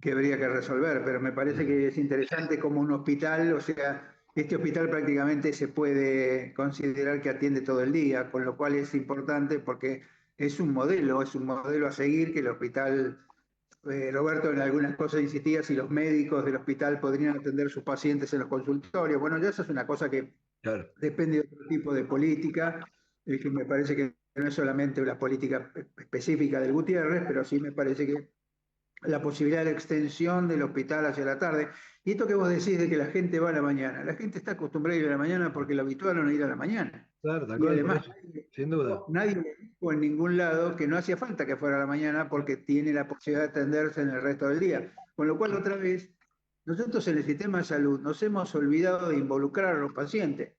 que habría que resolver, pero me parece que es interesante como un hospital, o sea, este hospital prácticamente se puede considerar que atiende todo el día, con lo cual es importante porque es un modelo a seguir que el hospital, Roberto en algunas cosas insistía si los médicos del hospital podrían atender sus pacientes en los consultorios. Bueno, ya eso es una cosa que Claro. depende de otro tipo de política, que me parece que no es solamente la política específica del Gutiérrez, pero sí me parece que la posibilidad de la extensión del hospital hacia la tarde. Y esto que vos decís de que la gente va a la mañana, la gente está acostumbrada a ir a la mañana porque lo habituaron a ir a la mañana. Claro, tal Y cual, por además, eso, sin duda. nadie le dijo en ningún lado que no hacía falta que fuera a la mañana porque tiene la posibilidad de atenderse en el resto del día. Con lo cual, otra vez, nosotros en el sistema de salud nos hemos olvidado de involucrar a los pacientes,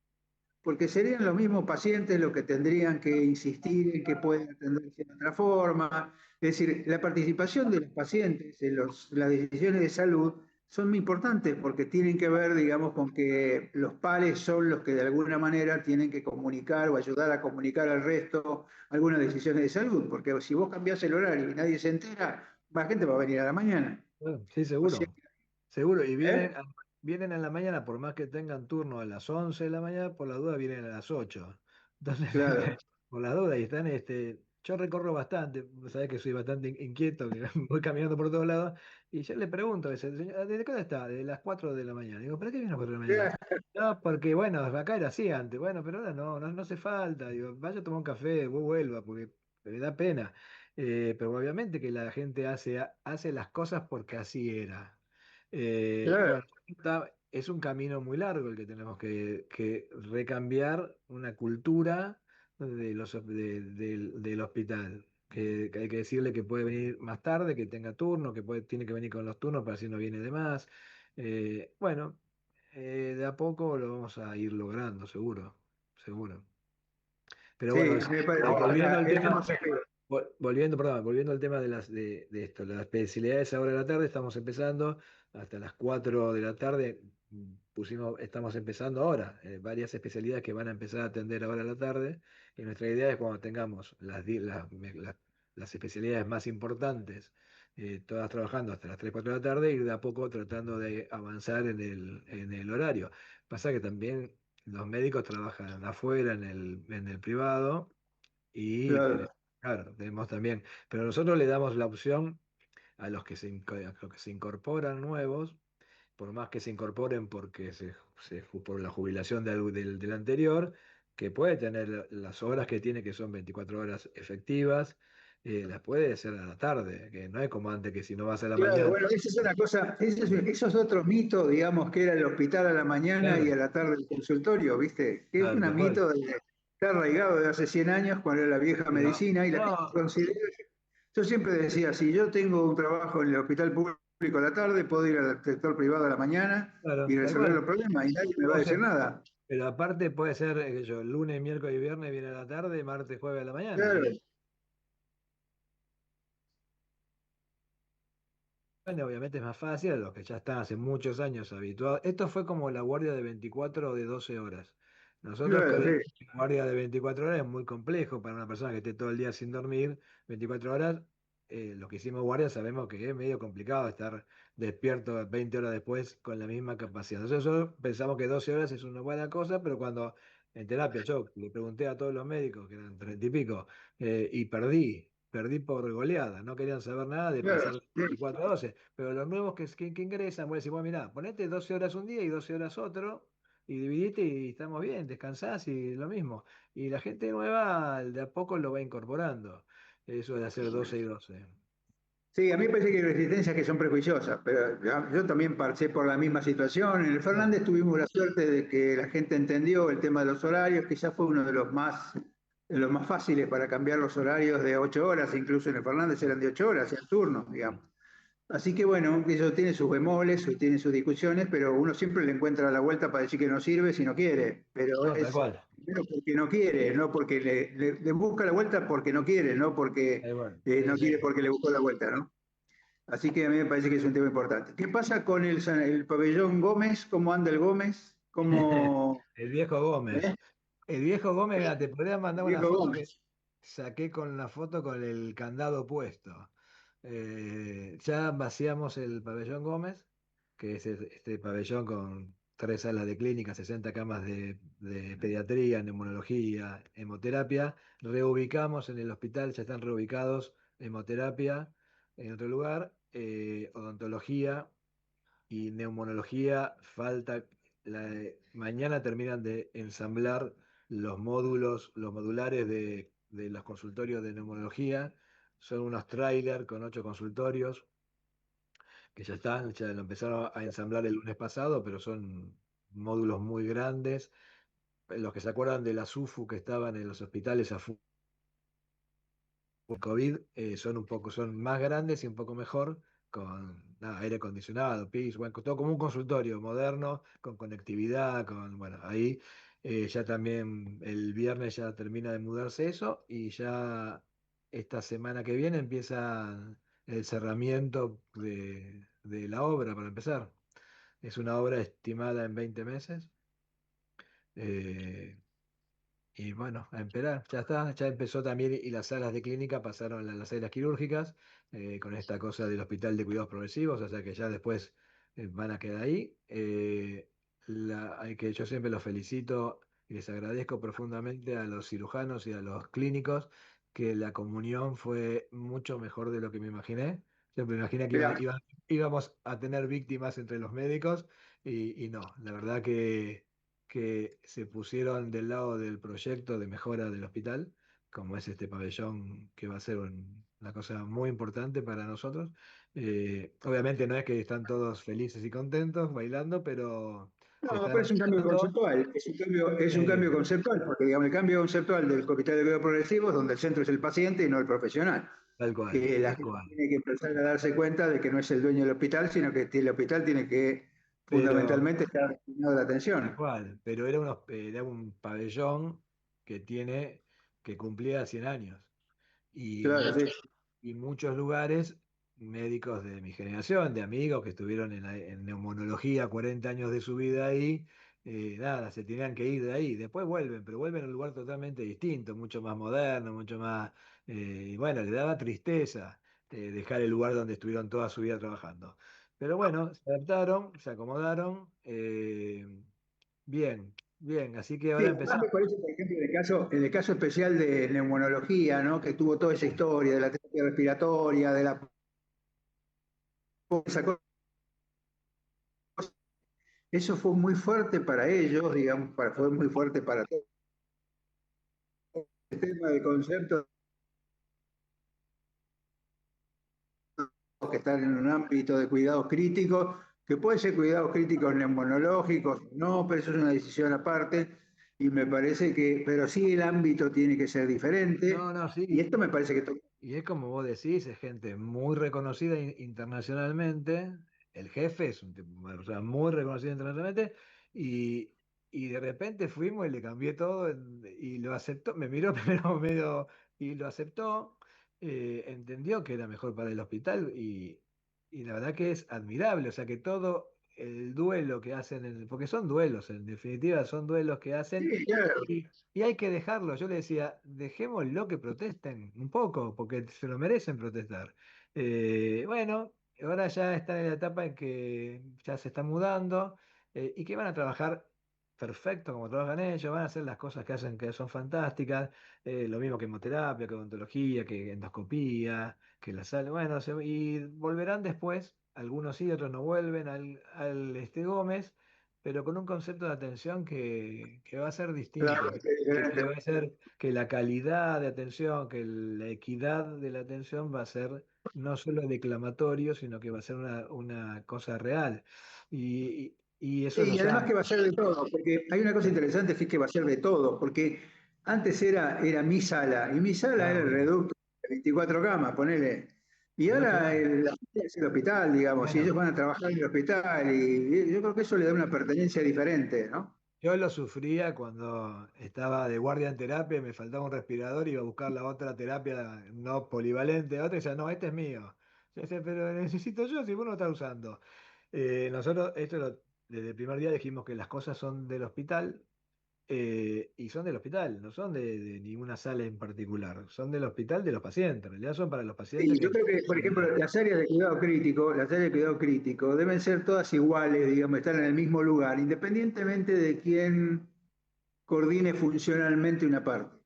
porque serían los mismos pacientes los que tendrían que insistir en que pueden atenderse de otra forma. Es decir, la participación de los pacientes en las decisiones de salud son muy importantes porque tienen que ver, digamos, con que los pares son los que de alguna manera tienen que comunicar o ayudar a comunicar al resto algunas decisiones de salud, porque si vos cambiás el horario y nadie se entera, más gente va a venir a la mañana. Bueno, sí, O sea, seguro. Seguro. Y ¿eh? vienen en la mañana, por más que tengan turno a las 11 de la mañana, por la duda vienen a las 8. Entonces, Claro. por las dudas, y están, yo recorro bastante, sabés que soy bastante inquieto, que voy caminando por todos lados, y yo le pregunto a ese señor, ¿desde qué hora está? De las 4 de la mañana. Digo, ¿para qué viene a las 4 de la mañana? No, porque bueno, acá era así antes, bueno, pero ahora no hace falta. Digo, vaya a tomar un café, vos vuelva, porque me da pena. Pero obviamente que la gente hace las cosas porque así era. Claro. Bueno, es un camino muy largo el que tenemos que recambiar una cultura del hospital. Que hay que decirle que puede venir más tarde, que tenga turno, tiene que venir con los turnos para si no viene de más. Bueno, de a poco lo vamos a ir logrando, seguro, seguro. Pero Sí, bueno, me parece volviendo al que tema. estamos en- Volviendo al tema de esto, las especialidades ahora de la tarde, estamos empezando hasta las 4 de la tarde, estamos empezando ahora, varias especialidades que van a empezar a atender ahora a la tarde, y nuestra idea es cuando tengamos las especialidades más importantes, todas trabajando hasta las 3 4 de la tarde, ir de a poco tratando de avanzar en el horario. Pasa que también los médicos trabajan afuera en el privado. Y claro. claro, tenemos también, pero nosotros le damos la opción a los que se incorporan nuevos, por más que se incorporen porque por la jubilación del anterior, que puede tener las horas que tiene, que son 24 horas efectivas, las puede hacer a la tarde, que no es como antes, que si no vas a la Claro, mañana. bueno, esa es una cosa, eso es otro mito, digamos, que era el hospital a la mañana y Claro, a la tarde el consultorio, ¿viste? Que es claro, un tal cual. mito está arraigado de hace 100 años, cuando era la vieja Pero, medicina, y la gente no, considera, yo siempre decía, si yo tengo un trabajo en el hospital público a la tarde, puedo ir al sector privado a la mañana y claro, tal resolver los cual. problemas y nadie me va a decir nada. Pero aparte puede ser, lunes, miércoles y viernes viene a la tarde, martes, jueves a la mañana. Claro, Bueno, obviamente es más fácil a los que ya están hace muchos años habituados. Esto fue como la guardia de 24 o de 12 horas. Nosotros claro, con la sí. guardia de 24 horas es muy complejo para una persona que esté todo el día sin dormir. 24 horas, los que hicimos guardia sabemos que es medio complicado estar despierto 20 horas después con la misma capacidad. Nosotros pensamos que 12 horas es una buena cosa, pero cuando en terapia yo le pregunté a todos los médicos, que eran 30 y pico, y perdí por goleada, no querían saber nada de Claro, pasar de 24 a 12, pero los nuevos que ingresan, voy a decir, bueno, mirá, ponete 12 horas un día y 12 horas otro, y dividite y estamos bien, descansás y lo mismo. Y la gente nueva de a poco lo va incorporando, eso de hacer 12 y 12. sí, a mí me parece que hay resistencias que son prejuiciosas, pero yo también pasé por la misma situación. En el Claro, Fernández tuvimos la suerte de que la gente entendió el tema de los horarios, quizás fue uno de los más fáciles para cambiar los horarios de 8 horas, incluso en el Fernández eran de 8 horas, el turno, digamos. Así que bueno, eso tiene sus bemoles, tiene sus discusiones, pero uno siempre le encuentra la vuelta para decir que no sirve si no quiere, pero no, tal es cual. primero porque no quiere, no porque le busca la vuelta porque no quiere, no porque Bueno, no sí, quiere sí. porque le buscó la vuelta, ¿no? Así que a mí me parece que es un tema importante. ¿Qué pasa con el pabellón Gómez? ¿Cómo anda el Gómez? ¿Cómo, El viejo Gómez. eh? El viejo Gómez, mira, te podría El mandar una viejo foto que Gómez. saqué con la foto con el candado puesto. Ya vaciamos el pabellón Gómez, que es este pabellón con 3 salas de clínica, 60 camas de pediatría, neumonología, hemoterapia. Reubicamos en el hospital, ya están reubicados hemoterapia en otro lugar, odontología y neumonología. Falta, mañana terminan de ensamblar los módulos, los modulares de los consultorios de neumonología. Son unos trailers con 8 consultorios que ya están, ya lo empezaron a ensamblar el lunes pasado, pero son módulos muy grandes. Los que se acuerdan de la SUFU que estaban en los hospitales a por COVID, son un poco, son más grandes y un poco mejor, con nada, aire acondicionado, piso, bueno, todo como un consultorio moderno, con conectividad, con, bueno, ahí ya también el viernes ya termina de mudarse eso y ya esta semana que viene empieza el cerramiento de la obra para empezar. Es una obra estimada en 20 meses. eh, y bueno, a esperar, ya está, ya empezó también y las salas de clínica pasaron a las salas quirúrgicas, con esta cosa del Hospital de Cuidados Progresivos, o sea que ya después van a quedar ahí. Hay que yo siempre los felicito y les agradezco profundamente a los cirujanos y a los clínicos, que la comunión fue mucho mejor de lo que me imaginé. Yo me imaginé que Mirá, íbamos a tener víctimas entre los médicos y no, la verdad que se pusieron del lado del proyecto de mejora del hospital, como es este pabellón que va a ser una cosa muy importante para nosotros. Obviamente no es que están todos felices y contentos bailando, pero se no, están pero es un cambio adaptando. conceptual, es un cambio eh, conceptual, porque digamos, el cambio conceptual del Hospital de Cuidados Progresivos, donde el centro es el paciente y no el profesional. Tal cual, Que la tal gente cual. tiene que empezar a darse cuenta de que no es el dueño del hospital, sino que el hospital tiene que Pero, fundamentalmente estar destinado a la tal atención. cual, pero era un pabellón que cumplía 100 años. Y, Claro, sí. y muchos lugares, médicos de mi generación, de amigos que estuvieron en neumonología 40 años de su vida ahí, nada, se tenían que ir de ahí. Después vuelven, pero vuelven a un lugar totalmente distinto, mucho más moderno, mucho más. Y bueno, le daba tristeza dejar el lugar donde estuvieron toda su vida trabajando. Pero bueno, se adaptaron, se acomodaron. Bien, bien, así que Sí, ahora además empezamos. me parece, por ejemplo, en el caso especial de neumonología, ¿no? Que tuvo toda esa historia de la terapia respiratoria, de la esa cosa, eso fue muy fuerte para ellos, digamos, fue muy fuerte para todo el tema del concepto que están en un ámbito de cuidados críticos, que puede ser cuidados críticos neumonológicos, no, pero eso es una decisión aparte, y me parece que, pero sí el ámbito tiene que ser No, diferente, no, y sí. esto me parece que Y es como vos decís, es gente muy reconocida internacionalmente. El jefe es un tipo, una persona muy reconocida internacionalmente. Y, y de repente fuimos y le cambié todo y lo aceptó. Me miró primero medio y lo aceptó. Entendió que era mejor para el hospital y la verdad que es admirable. O sea que todo el duelo que hacen, porque son duelos, en definitiva son duelos que hacen. sí, claro. Y hay que dejarlo. Yo le decía, dejémoslo que protesten un poco, porque se lo merecen protestar. Bueno, ahora ya están en la etapa en que ya se están mudando, y que van a trabajar perfecto como trabajan ellos, van a hacer las cosas que hacen que son fantásticas, lo mismo que hemoterapia, que odontología, que endoscopía, que la sala. Bueno, y volverán después, algunos sí, otros no vuelven al Gómez, pero con un concepto de atención que va a ser distinto, Claro, es que diferente. va a ser que la calidad de atención, que la equidad de la atención va a ser no solo declamatorio, sino que va a ser una cosa real. Y eso Sí, y nos además ha. que va a ser de todo, porque hay una cosa interesante que es que va a ser de todo, porque antes era mi sala, y mi sala Ah, era el bueno. reducto de 24 camas, ponele. Y No, ahora claro. la sala es el hospital, digamos, y ellos Bueno, van a trabajar en el hospital, y yo creo que eso le da una pertenencia diferente, ¿no? yo lo sufría cuando estaba de guardia en terapia y me faltaba un respirador, iba a buscar la otra terapia no polivalente, otra y decía, no, este es mío. Yo decía, pero necesito yo si vos no lo estás usando. Nosotros, desde el primer día dijimos que las cosas son del hospital, y son del hospital, no son de ninguna sala en particular, son del hospital de los pacientes, en realidad son para los pacientes Y yo que... creo que, por ejemplo, las áreas de cuidado crítico deben ser todas iguales, digamos, estar en el mismo lugar, independientemente de quién coordine funcionalmente una parte,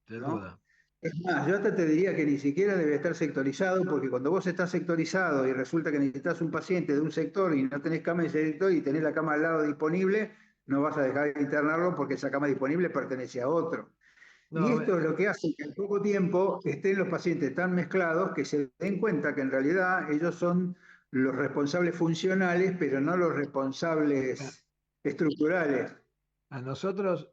Sin ¿no? duda. Es más, yo hasta te diría que ni siquiera debe estar sectorizado, porque cuando vos estás sectorizado y resulta que necesitas un paciente de un sector y no tenés cama en ese sector y tenés la cama al lado disponible, no vas a dejar de internarlo porque esa cama disponible pertenece a otro. Y No, esto es lo que hace que en poco tiempo estén los pacientes tan mezclados que se den cuenta que en realidad ellos son los responsables funcionales, pero no los responsables estructurales. a nosotros,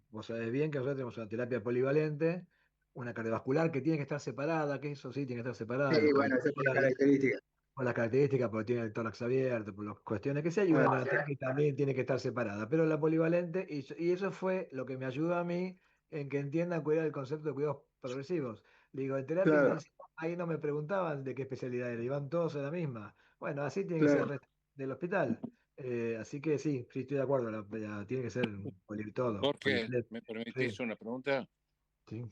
vos sabés bien que nosotros tenemos una terapia polivalente, una cardiovascular que tiene que estar separada, que eso sí tiene que estar separada Sí, de los bueno, esa es la cardiovasculares, característica. por las características, porque tiene el tórax abierto, por las cuestiones que sea, y una Ah, neonatal que también tiene que estar separada. Pero la polivalente, y eso fue lo que me ayudó a mí en que entiendan cuál era el concepto de cuidados progresivos. Digo, en terapia claro, intensiva, ahí no me preguntaban de qué especialidad era, iban todos a la misma. Bueno, así tiene que ser el claro. resto del hospital. Así que sí, sí estoy de acuerdo, tiene que ser todo, Jorge, polivalente. ¿me permitís Sí, una pregunta? sí.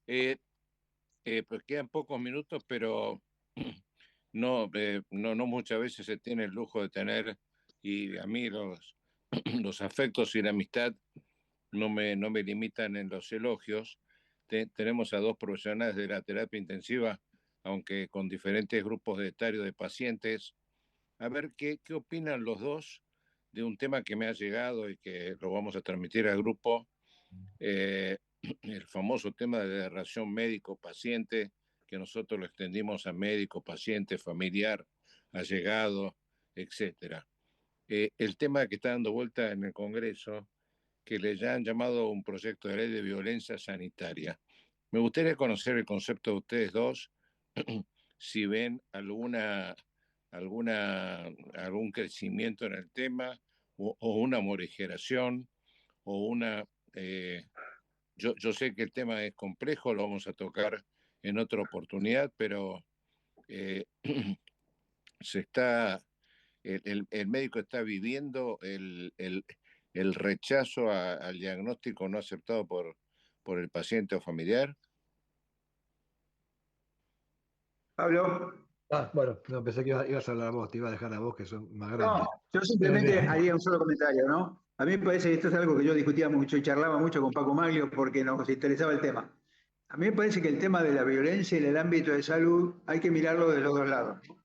¿Eh? Eh, pues quedan pocos minutos, pero no, no muchas veces se tiene el lujo de tener, y a mí los afectos y la amistad no me limitan en los elogios. Tenemos a dos profesionales de la terapia intensiva, aunque con diferentes grupos de etario de pacientes. A ver qué opinan los dos de un tema que me ha llegado y que lo vamos a transmitir al grupo, eh, el famoso tema de la relación médico-paciente, que nosotros lo extendimos a médico, paciente, familiar, allegado, etcétera. El tema que está dando vuelta en el Congreso, que le ya han llamado un proyecto de ley de violencia sanitaria. Me gustaría conocer el concepto de ustedes dos, si ven algún crecimiento en el tema o una morigeración o una... eh, yo sé que el tema es complejo, lo vamos a tocar en otra oportunidad, pero eh, se está, el médico está viviendo el rechazo al diagnóstico no aceptado por el paciente o familiar. Pablo. Bueno, no, pensé que ibas a hablar vos, te iba a dejar a vos que son más No, grandes. yo Pero simplemente bien. haría un solo comentario, ¿no? A mí me parece que esto es algo que yo discutía mucho y charlaba mucho con Paco Maglio porque nos interesaba el tema. A mí me parece que el tema de la violencia en el ámbito de salud hay que mirarlo de los dos lados, ¿no?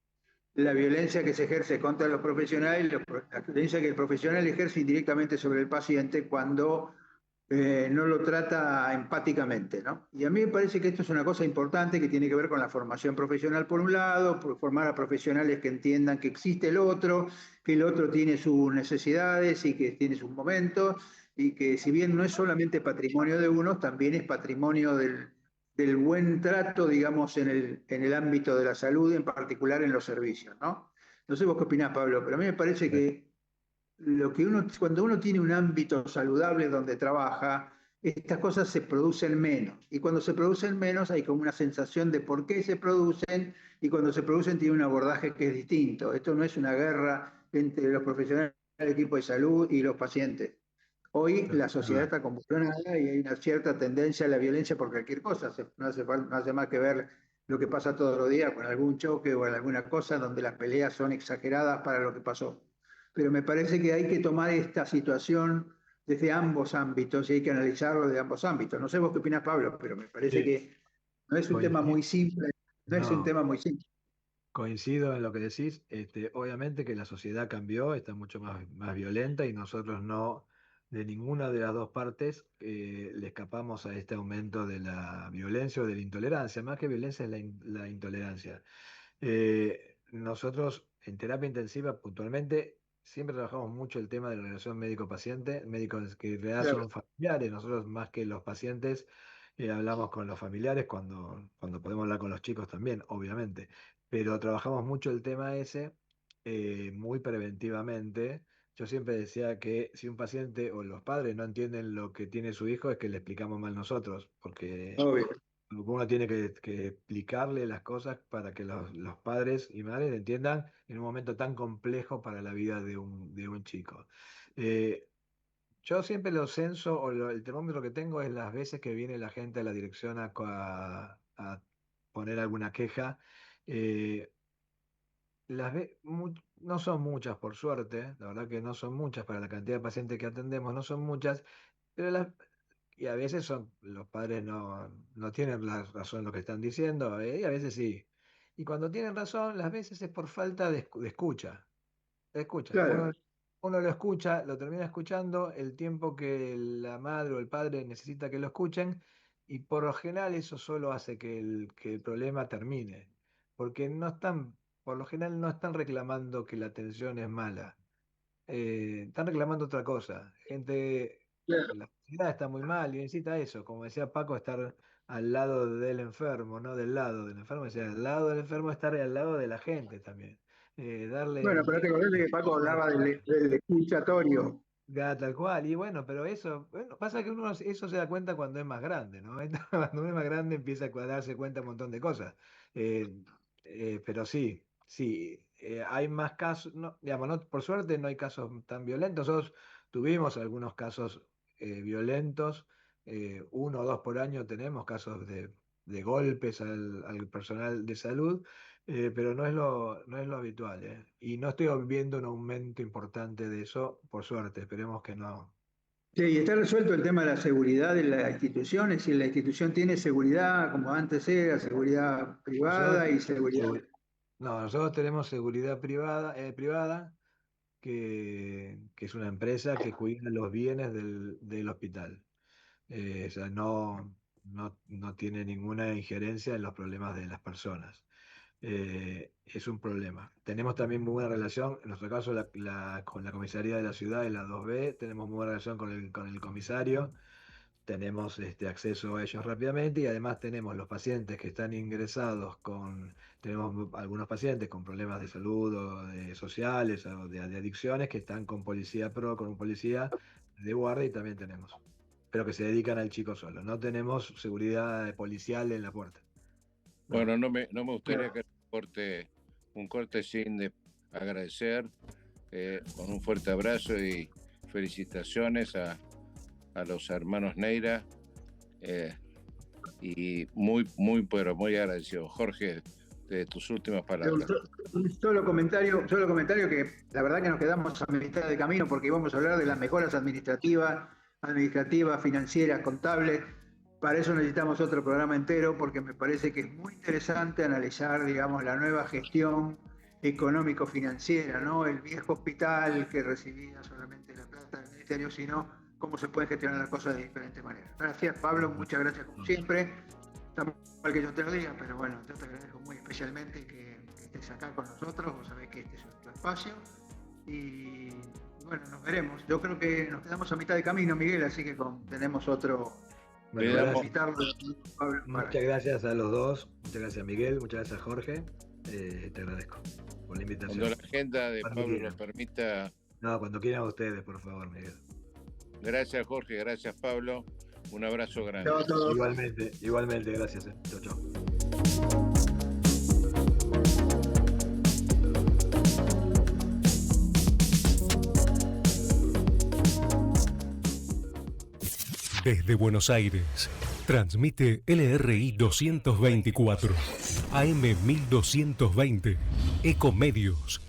La violencia que se ejerce contra los profesionales, la violencia que el profesional ejerce indirectamente sobre el paciente cuando no lo trata empáticamente, ¿no? Y a mí me parece que esto es una cosa importante que tiene que ver con la formación profesional por un lado, por formar a profesionales que entiendan que existe el otro, que el otro tiene sus necesidades y que tiene sus momentos, y que si bien no es solamente patrimonio de unos, también es patrimonio del buen trato, digamos, en el ámbito de la salud, en particular en los servicios, ¿no? No sé vos qué opinás, Pablo, pero a mí me parece que cuando uno tiene un ámbito saludable donde trabaja, estas cosas se producen menos. Y cuando se producen menos hay como una sensación de por qué se producen y cuando se producen tiene un abordaje que es distinto. Esto no es una guerra entre los profesionales del equipo de salud y los pacientes. Hoy la sociedad Ah, está convulsionada y hay una cierta tendencia a la violencia por cualquier cosa. No hace más que ver lo que pasa todos los días con algún choque o alguna cosa donde las peleas son exageradas para lo que pasó. Pero me parece que hay que tomar esta situación desde ambos ámbitos y hay que analizarlo desde ambos ámbitos. No sé vos qué opinas, Pablo, pero me parece sí, que no es un tema coincido, muy simple, no es un no, tema muy simple. coincido en lo que decís. Obviamente que la sociedad cambió, está mucho más violenta y nosotros no, de ninguna de las dos partes, le escapamos a este aumento de la violencia o de la intolerancia. Más que violencia es la intolerancia. Nosotros en terapia intensiva puntualmente siempre trabajamos mucho el tema de la relación médico-paciente, médicos que en realidad Claro. son familiares, nosotros más que los pacientes hablamos con los familiares cuando podemos hablar con los chicos también, obviamente, pero trabajamos mucho el tema ese muy preventivamente. Yo siempre decía que si un paciente o los padres no entienden lo que tiene su hijo es que le explicamos mal nosotros, porque Obvio. uno tiene que explicarle las cosas para que los padres y madres entiendan en un momento tan complejo para la vida de un chico. Yo siempre lo censo, el termómetro que tengo es las veces que viene la gente a la dirección a poner alguna queja. Eh, no son muchas, por suerte, la verdad que no son muchas para la cantidad de pacientes que atendemos, no son muchas, pero y a veces los padres no tienen la razón en lo que están diciendo, y a veces sí. Y cuando tienen razón, las veces es por falta de escucha. Escucha, Claro. uno lo escucha, lo termina escuchando el tiempo que la madre o el padre necesita que lo escuchen, y por lo general eso solo hace que el problema termine, porque por lo general no están reclamando que la atención es mala, están reclamando otra cosa. La sociedad está muy mal y necesita eso, como decía Paco, estar al lado del enfermo, no del lado del enfermo, decía, al lado del enfermo, estar al lado de la gente también. Darle Bueno, el pero te tiempo acordás de que Paco hablaba del escuchatorio. Tal cual, y bueno, eso, bueno, pasa que uno eso se da cuenta cuando es más grande, ¿no? Entonces, cuando uno es más grande empieza a darse cuenta de un montón de cosas. Eh, pero sí, sí, hay más casos, no, digamos, por suerte no hay casos tan violentos. Nosotros tuvimos algunos casos violentos, 1 o 2 por año tenemos casos de golpes al personal de salud, pero no es lo habitual, ¿eh? Y no estoy viendo un aumento importante de eso, por suerte, esperemos que no. Sí, y está resuelto el tema de la seguridad de la institución, es decir, la institución tiene seguridad como antes era, seguridad privada Nosotros, y seguridad. segu- no, nosotros tenemos seguridad privada que es una empresa que cuida los bienes del hospital. O sea, no tiene ninguna injerencia en los problemas de las personas. Es un problema. Tenemos también muy buena relación, en nuestro caso con la comisaría de la ciudad, de la 2B, tenemos muy buena relación con el comisario, tenemos acceso a ellos rápidamente, y además tenemos los pacientes que están ingresados tenemos algunos pacientes con problemas de salud o de sociales o de adicciones que están con un policía de guardia, y también tenemos, pero que se dedican al chico solo. No tenemos seguridad policial en la puerta. No. Bueno, no me gustaría que un corte sin de agradecer, con un fuerte abrazo y felicitaciones a los hermanos Neira, y pero muy agradecido. Jorge, de tus últimas palabras. Un solo comentario que la verdad que nos quedamos a mitad de camino porque íbamos a hablar de las mejoras administrativas, financieras, contables. Para eso necesitamos otro programa entero porque me parece que es muy interesante analizar, digamos, la nueva gestión económico-financiera, ¿no? El viejo hospital que recibía solamente la plata del ministerio, sino cómo se pueden gestionar las cosas de diferentes maneras. Gracias, Pablo, muchas gracias como siempre. Está mal que yo te lo diga, pero bueno, yo te agradezco muy especialmente que estés acá con nosotros. Vos sabés que este es nuestro espacio y bueno, nos veremos. Yo creo que nos quedamos a mitad de camino, Miguel, así que tenemos otro. Bueno, Muchas gracias a los dos, muchas gracias Miguel, muchas gracias Jorge, te agradezco por la invitación. Cuando la agenda de Pablo lo permita. No, cuando quieran ustedes, por favor, Miguel. Gracias Jorge, gracias Pablo, un abrazo grande. Igualmente, gracias. Chau, chau. Desde Buenos Aires, transmite LRI 224, AM 1220, Ecomedios.